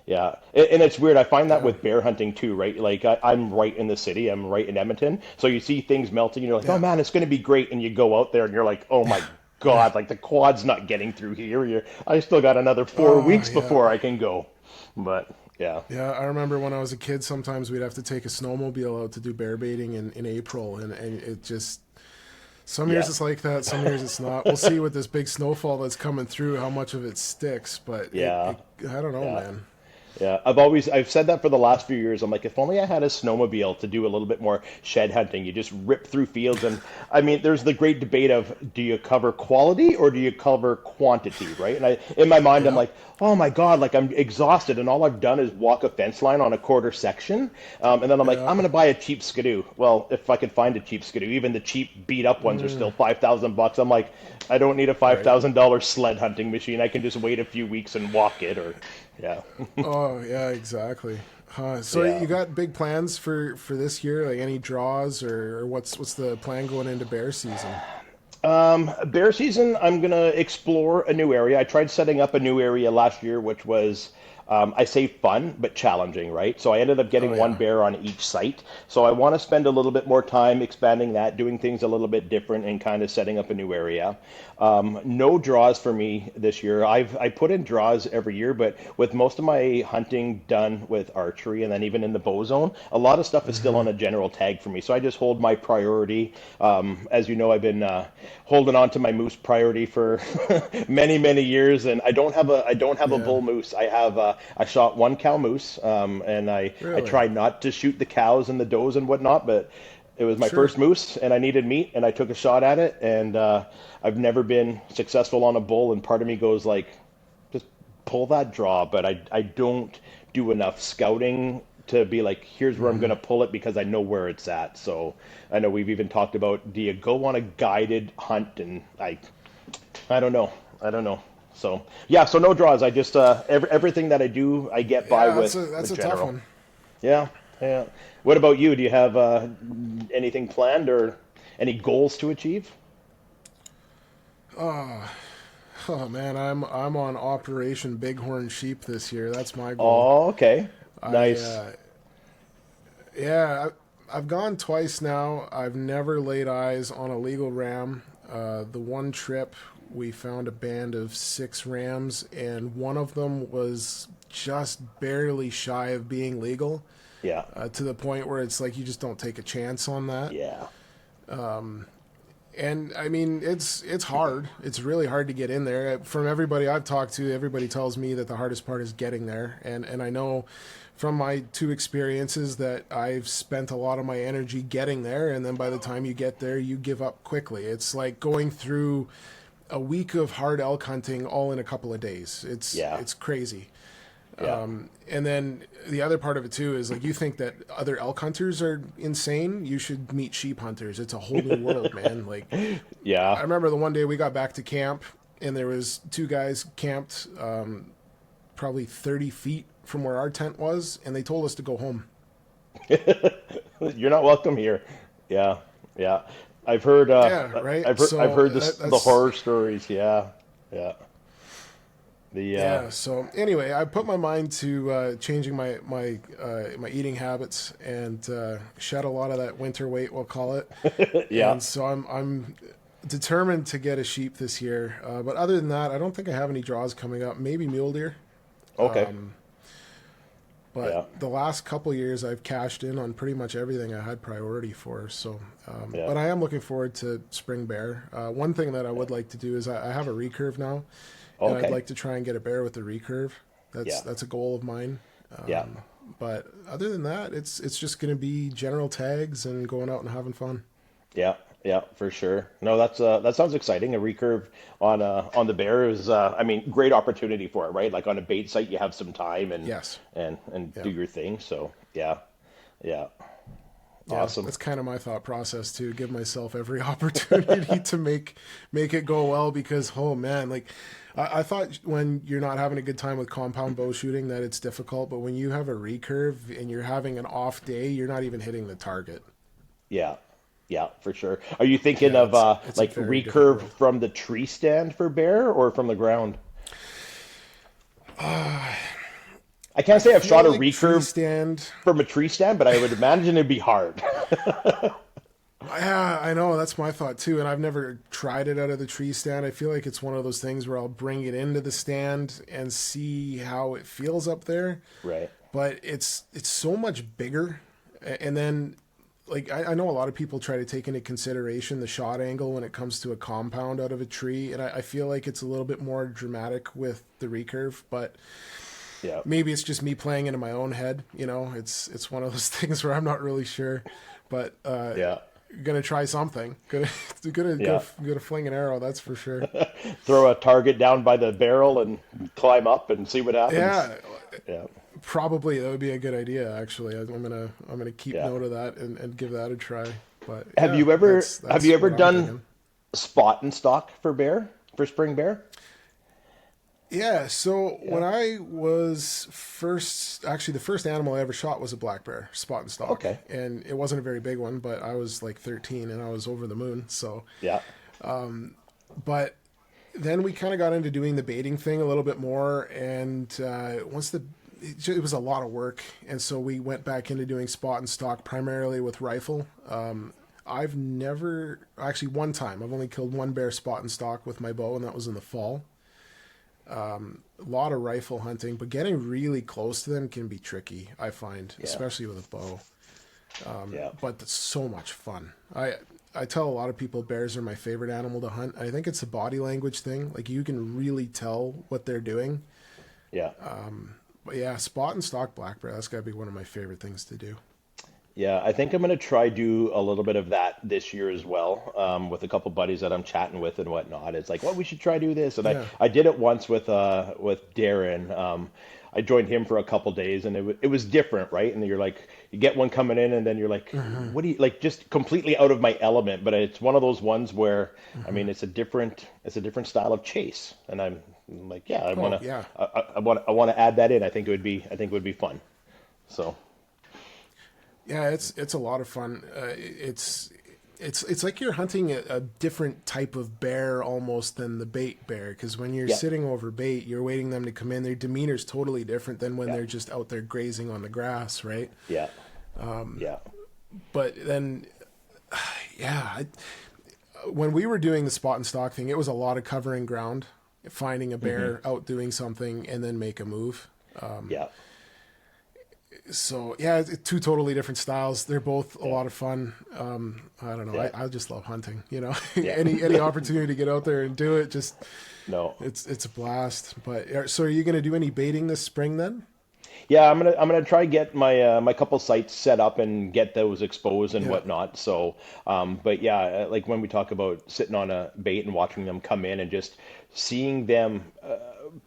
Yeah. And it's weird. I find that Yeah, with bear hunting too, right? Like I'm right in the city. I'm right in Edmonton. So you see things melting and you're like, oh yeah, man, it's going to be great. And you go out there and you're like, oh my yeah. God, like the quad's not getting through here. I still got another four Oh, weeks yeah. before I can go. But yeah. Yeah, I remember when I was a kid, sometimes we'd have to take a snowmobile out to do bear baiting in April, and it just some years Yeah. it's like that, some years it's not. We'll see with this big snowfall that's coming through how much of it sticks, but Yeah. it I don't know, Yeah. man. Yeah, I've said that for the last few years. I'm like, if only I had a snowmobile to do a little bit more shed hunting. You just rip through fields, and I mean, there's the great debate of do you cover quality or do you cover quantity, right? And in my mind, I'm Yeah, like, oh my God, like I'm exhausted, and all I've done is walk a fence line on a quarter section, and then I'm like, yeah. I'm gonna buy a cheap Skidoo. Well, if I could find a cheap Skidoo, even the cheap beat up ones are still Mm, $5,000. I'm like, I don't need a five right. thousand dollar sled hunting machine. I can just wait a few weeks and walk it, or yeah. Oh, yeah, exactly. So Yeah. you got big plans for this year? Like any draws or what's the plan going into bear season? Bear season, I'm gonna explore a new area. I tried setting up a new area last year, which was, I say fun, but challenging, right? So I ended up Oh getting one yeah. bear on each site. So I want to spend a little bit more time expanding that, doing things a little bit different, and kind of setting up a new area. No draws for me this year. I put in draws every year, but with most of my hunting done with archery and then even in the bow zone, a lot of stuff is still Hmm. on a general tag for me. So I just hold my priority. As you know, I've been holding on to my moose priority for many years, and I don't have a Yeah. bull moose. I shot one cow moose, and I Really? try not to shoot the cows and the does and whatnot, but it was my Sure. first moose, and I needed meat, and I took a shot at it, and I've never been successful on a bull, and part of me goes like, just pull that draw, but I don't do enough scouting to be like, here's where I'm going Hmm. to pull it because I know where it's at. So I know we've even talked about, do you go on a guided hunt? And I don't know. I don't know. So yeah, so no draws. I just everything that I do, I get by Yeah, with that's with a tough general. one. Yeah, yeah. What about you? Do you have anything planned or any goals to achieve? Oh man, I'm on Operation Bighorn Sheep this year. That's my goal. Oh, okay. I Nice. Yeah, I've gone twice now. I've never laid eyes on a legal ram. The one trip we found a band of 6 rams, and one of them was just barely shy of being legal. Yeah. To the point where it's like you just don't take a chance on that. Yeah. And I mean, it's hard. It's really hard to get in there. From everybody I've talked to, everybody tells me that the hardest part is getting there. And I know from my 2 experiences that I've spent a lot of my energy getting there, and then by the time you get there, you give up quickly. It's like going through a week of hard elk hunting all in a couple of days. It's Yeah. it's crazy. Yeah. And then the other part of it too is like you think that other elk hunters are insane. You should meet sheep hunters. It's a whole new world, man. Like I Yeah. remember the one day we got back to camp and there was 2 guys camped probably 30 feet from where our tent was, and they told us to go home. You're not welcome here. Yeah. Yeah. I've heard Yeah, right. I've So heard this the that's horror stories. Yeah. Yeah. The Yeah. So anyway, I put my mind to changing my eating habits and shed a lot of that winter weight, we'll call it. yeah. And so I'm determined to get a sheep this year. But other than that, I don't think I have any draws coming up. Maybe mule deer. Okay. Yeah. But the last couple years, I've cashed in on pretty much everything I had priority for. So, Yeah. but I am looking forward to spring bear. One thing that I would like to do is I have a recurve now, and I'd Okay. like to try and get a bear with the recurve. Yeah. That's a goal of mine. Yeah. But other than that, it's just going to be general tags and going out and having fun. Yeah, yeah, for sure. No, that sounds exciting. A recurve on the bear is, I mean, great opportunity for it, right? Like on a bait site, you have some time and Yes. and Yeah. do your thing. So yeah, yeah, Yeah, awesome. that's kind of my thought process too. Give myself every opportunity to make it go well because oh man, like I thought when you're not having a good time with compound bow shooting that it's difficult, but when you have a recurve and you're having an off day, you're not even hitting the target. Yeah, yeah, for sure. Are you thinking Yeah, of it's a like very different recurve world. from the tree stand for bear or from the ground? I can't say I've Feel shot a like tree recurve stand. from a tree stand, but I would imagine it'd be hard. Yeah, I know that's my thought too, and I've never tried it out of the tree stand. I feel like it's one of those things where I'll bring it into the stand and see how it feels up there. Right. But it's so much bigger, and then like I know a lot of people try to take into consideration the shot angle when it comes to a compound out of a tree, and I feel like it's a little bit more dramatic with the recurve, but Yeah. maybe it's just me playing into my own head. It's one of those things where I'm not really sure, but Yeah. gonna try something. Yeah. Gonna fling an arrow, that's for sure. Throw a target down by the barrel and climb up and see what happens. Yeah, Yeah. probably that would be a good idea. Actually, I'm gonna keep Yeah. note of that and give that a try. But Have yeah, you ever have that's you ever what I'm done thinking. spot and stock for bear for spring bear? Yeah, so when Yeah. I was first, actually, the first animal I ever shot was a black bear, spot and stalk. Okay. And it wasn't a very big one, but I was like 13 and I was over the moon. So, Yeah. but then we kind of got into doing the baiting thing a little bit more. And it was a lot of work. And so we went back into doing spot and stalk primarily with rifle. I've never, actually, one time, I've only killed one bear spot and stalk with my bow, and that was in the fall. A lot of rifle hunting, but getting really close to them can be tricky, I find, especially with a bow. Yeah. But it's so much fun. I tell a lot of people bears are my favorite animal to hunt. I think it's a body language thing. Like you can really tell what they're doing. Yeah. But yeah, spot and stalk black bear, that's got to be one of my favorite things to do. Yeah, I think I'm gonna try do a little bit of that this year as well, with a couple buddies that I'm chatting with and whatnot. It's like, well, we should try do this, and Yeah. I did it once with Darren. I joined him for a couple days, and it was different, right? And you're like, you get one coming in, and then you're like, what do you like? Just completely out of my element. But it's one of those ones where, I mean, it's a different style of chase, and I'm like, yeah, Oh, yeah. I want to add that in. I think it would be fun. So. Yeah, it's a lot of fun. It's like you're hunting a different type of bear almost than the bait bear because when you're Yeah. sitting over bait, you're waiting them to come in. Their demeanor's totally different than when Yeah. they're just out there grazing on the grass, right? Yeah. Yeah. But then, yeah, when we were doing the spot and stalk thing, it was a lot of covering ground, finding a bear out doing something, and then make a move. Yeah. So yeah, it's two totally different styles. They're both a lot of fun. I don't know. Yeah. I just love hunting. Yeah. Any opportunity to get out there and do it, just No. it's a blast. But so are you going to do any baiting this spring then? Yeah, I'm gonna try get my couple sites set up and get those exposed and Yeah. whatnot. So, but yeah, like when we talk about sitting on a bait and watching them come in and just seeing them.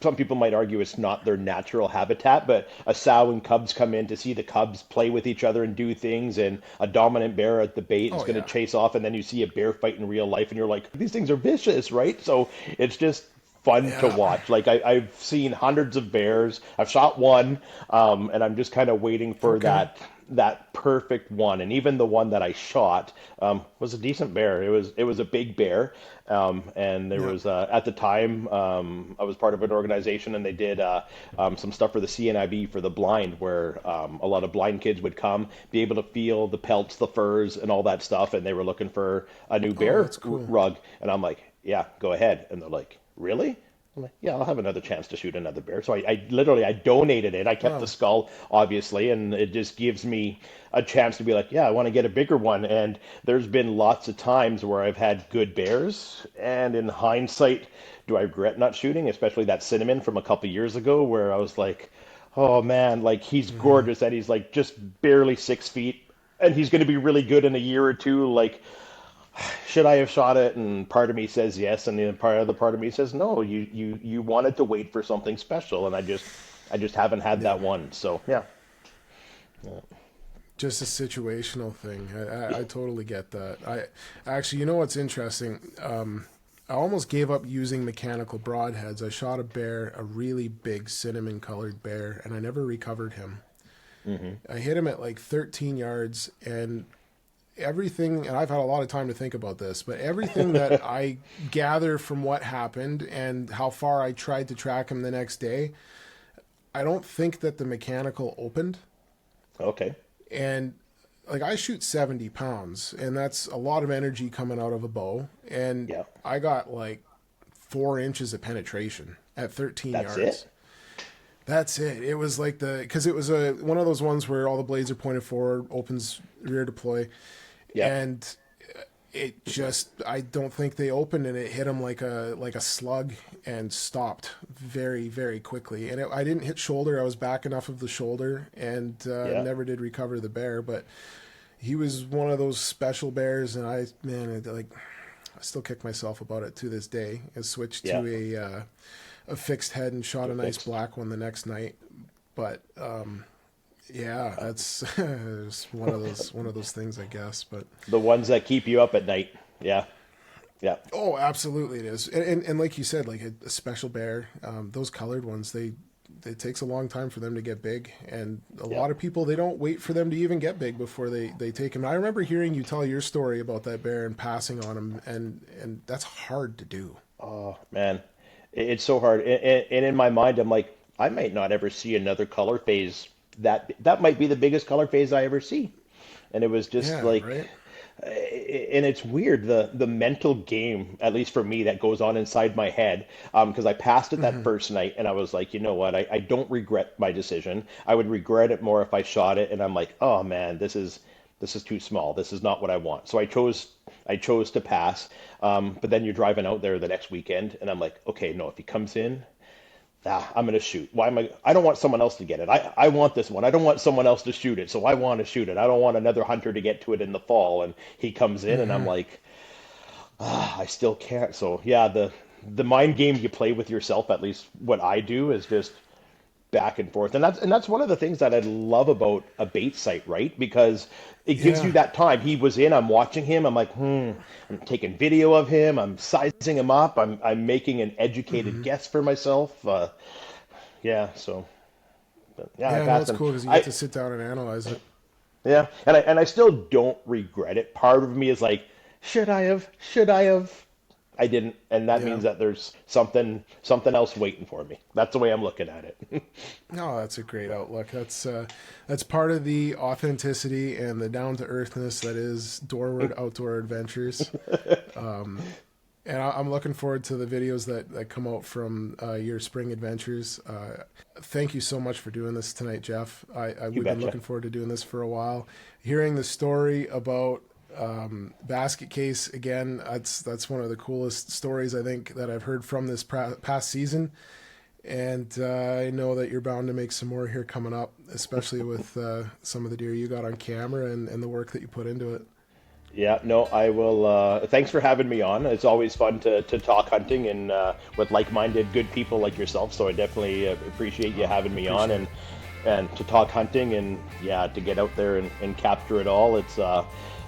Some people might argue it's not their natural habitat, but a sow and cubs come in to see the cubs play with each other and do things, and a dominant bear at the bait is Oh going to yeah. chase off, and then you see a bear fight in real life, and you're like, these things are vicious, right? So it's just fun to Yeah. watch. Like I've seen hundreds of bears. I've shot one, and I'm just kind of waiting for Okay. that perfect one. And even the one that I shot was a decent bear. It was a big bear, and there Yeah. was at the time I was part of an organization, and they did some stuff for the CNIB for the blind, where a lot of blind kids would come, be able to feel the pelts, the furs, and all that stuff, and they were looking for a new Oh, bear that's cool. rug, and I'm like, yeah, go ahead, and they're like, really? I'm like, yeah, I'll have another chance to shoot another bear. So I literally I donated it. I kept the Wow. skull, obviously, and it just gives me a chance to be like, yeah, I want to get a bigger one. And there's been lots of times where I've had good bears, and in hindsight, do I regret not shooting? Especially that cinnamon from a couple years ago, where I was like, oh man, like he's Hmm. gorgeous, and he's like just barely 6 feet, and he's going to be really good in a year or two. Like, should I have shot it? And part of me says yes, and the part of me says no. You wanted to wait for something special, and I just haven't had that Yeah. one. So yeah, Just a situational thing. I totally get that. I actually, you know what's interesting? I almost gave up using mechanical broadheads. I shot a bear, a really big cinnamon colored bear, and I never recovered him. I hit him at like 13 yards, and everything, and I've had a lot of time to think about this, but everything that I gather from what happened and how far I tried to track him the next day, I don't think that the mechanical opened. okay, And like I shoot 70 pounds, and that's a lot of energy coming out of a bow. And yeah, I got like 4 inches of penetration at 13 that's yards. it. That's it. It was like because it was a one of those ones where all the blades are pointed forward, opens rear deploy, Yeah, and it just I don't think they opened, and it hit him like a slug and stopped very very quickly. And I didn't hit shoulder. I was back enough of the shoulder, and yeah, never did recover the bear. But he was one of those special bears, and I still kick myself about it to this day. I switched yeah. to a fixed head and shot To a nice fixed. black one the next night. But yeah, that's it's one of those things, I guess. But The ones that keep you up at night. Yeah, yeah, oh, absolutely it is. And like you said, like a special bear, those colored ones, it takes a long time for them to get big, and a yeah. lot of people, they don't wait for them to even get big before they take them. I remember hearing you tell your story about that bear and passing on him, and that's hard to do. Oh man, it's so hard. And in my mind, I'm like, I might not ever see another color phase. That might be the biggest color phase I ever see. And it was just Yeah, like, right. and it's weird the mental game, at least for me, that goes on inside my head. Because I passed it that Hmm. first night, and I was like, you know what? I don't regret my decision. I would regret it more if I shot it. And I'm like, oh man, this is too small. This is not what I want. So I chose to pass. But then you're driving out there the next weekend, and I'm like, okay, no, if he comes in, I'm gonna shoot. Why am I? I don't want someone else to get it. I want this one. I don't want someone else to shoot it. So I want to shoot it. I don't want another hunter to get to it in the fall. And he comes in, and I'm Hmm. like, I still can't. So yeah, the mind game you play with yourself, at least what I do, is just back and forth. And that's one of the things that I love about a bait site, right? Because it gives you Yeah. that time. He was in, I'm watching him, I'm like, I'm taking video of him, I'm sizing him up, I'm making an educated Hmm. guess for myself. Yeah, so but yeah, I Yeah, no, passed it's him. cool because you get I to sit down and analyze it. Yeah, and I still don't regret it. Part of me is like, should I have? Should I have? I didn't, and that Yeah. means that there's something else waiting for me. That's the way I'm looking at it. No, that's a great outlook. That's part of the authenticity and the down to earthness that is Dorward Outdoor Adventures. And I'm looking forward to the videos that come out from your spring adventures. Thank you so much for doing this tonight, Geoff. You We've been betcha. looking forward to doing this for a while. Hearing the story about basket case again, that's one of the coolest stories I think that I've heard from this past season. And I know that you're bound to make some more here coming up, especially with some of the deer you got on camera and the work that you put into it. Yeah, no, I will. Thanks for having me on. It's always fun to talk hunting and with like-minded, good people like yourself. So I definitely appreciate you having me on Appreciate it. and to talk hunting and yeah, to get out there and capture it all. It's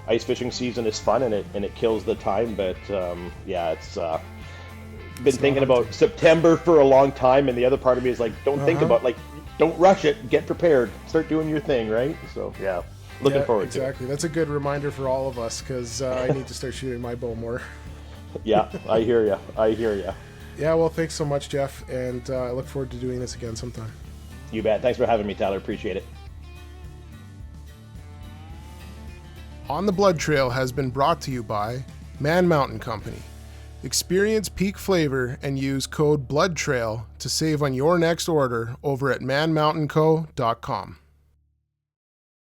ice fishing season is fun and it kills the time, but yeah, it's been thinking about September for a long time, and the other part of me is like, don't think about, like, don't rush it. Get prepared. Start doing your thing, right? So, yeah. Looking forward to it. Exactly. That's a good reminder for all of us, because I need to start shooting my bow more. Yeah, I hear you. I hear you. Yeah, well, thanks so much, Geoff, and I look forward to doing this again sometime. You bet. Thanks for having me, Tyler. Appreciate it. On the Blood Trail has been brought to you by Man Mountain Company. Experience peak flavor and use code BLOODTRAIL to save on your next order over at manmountainco.com.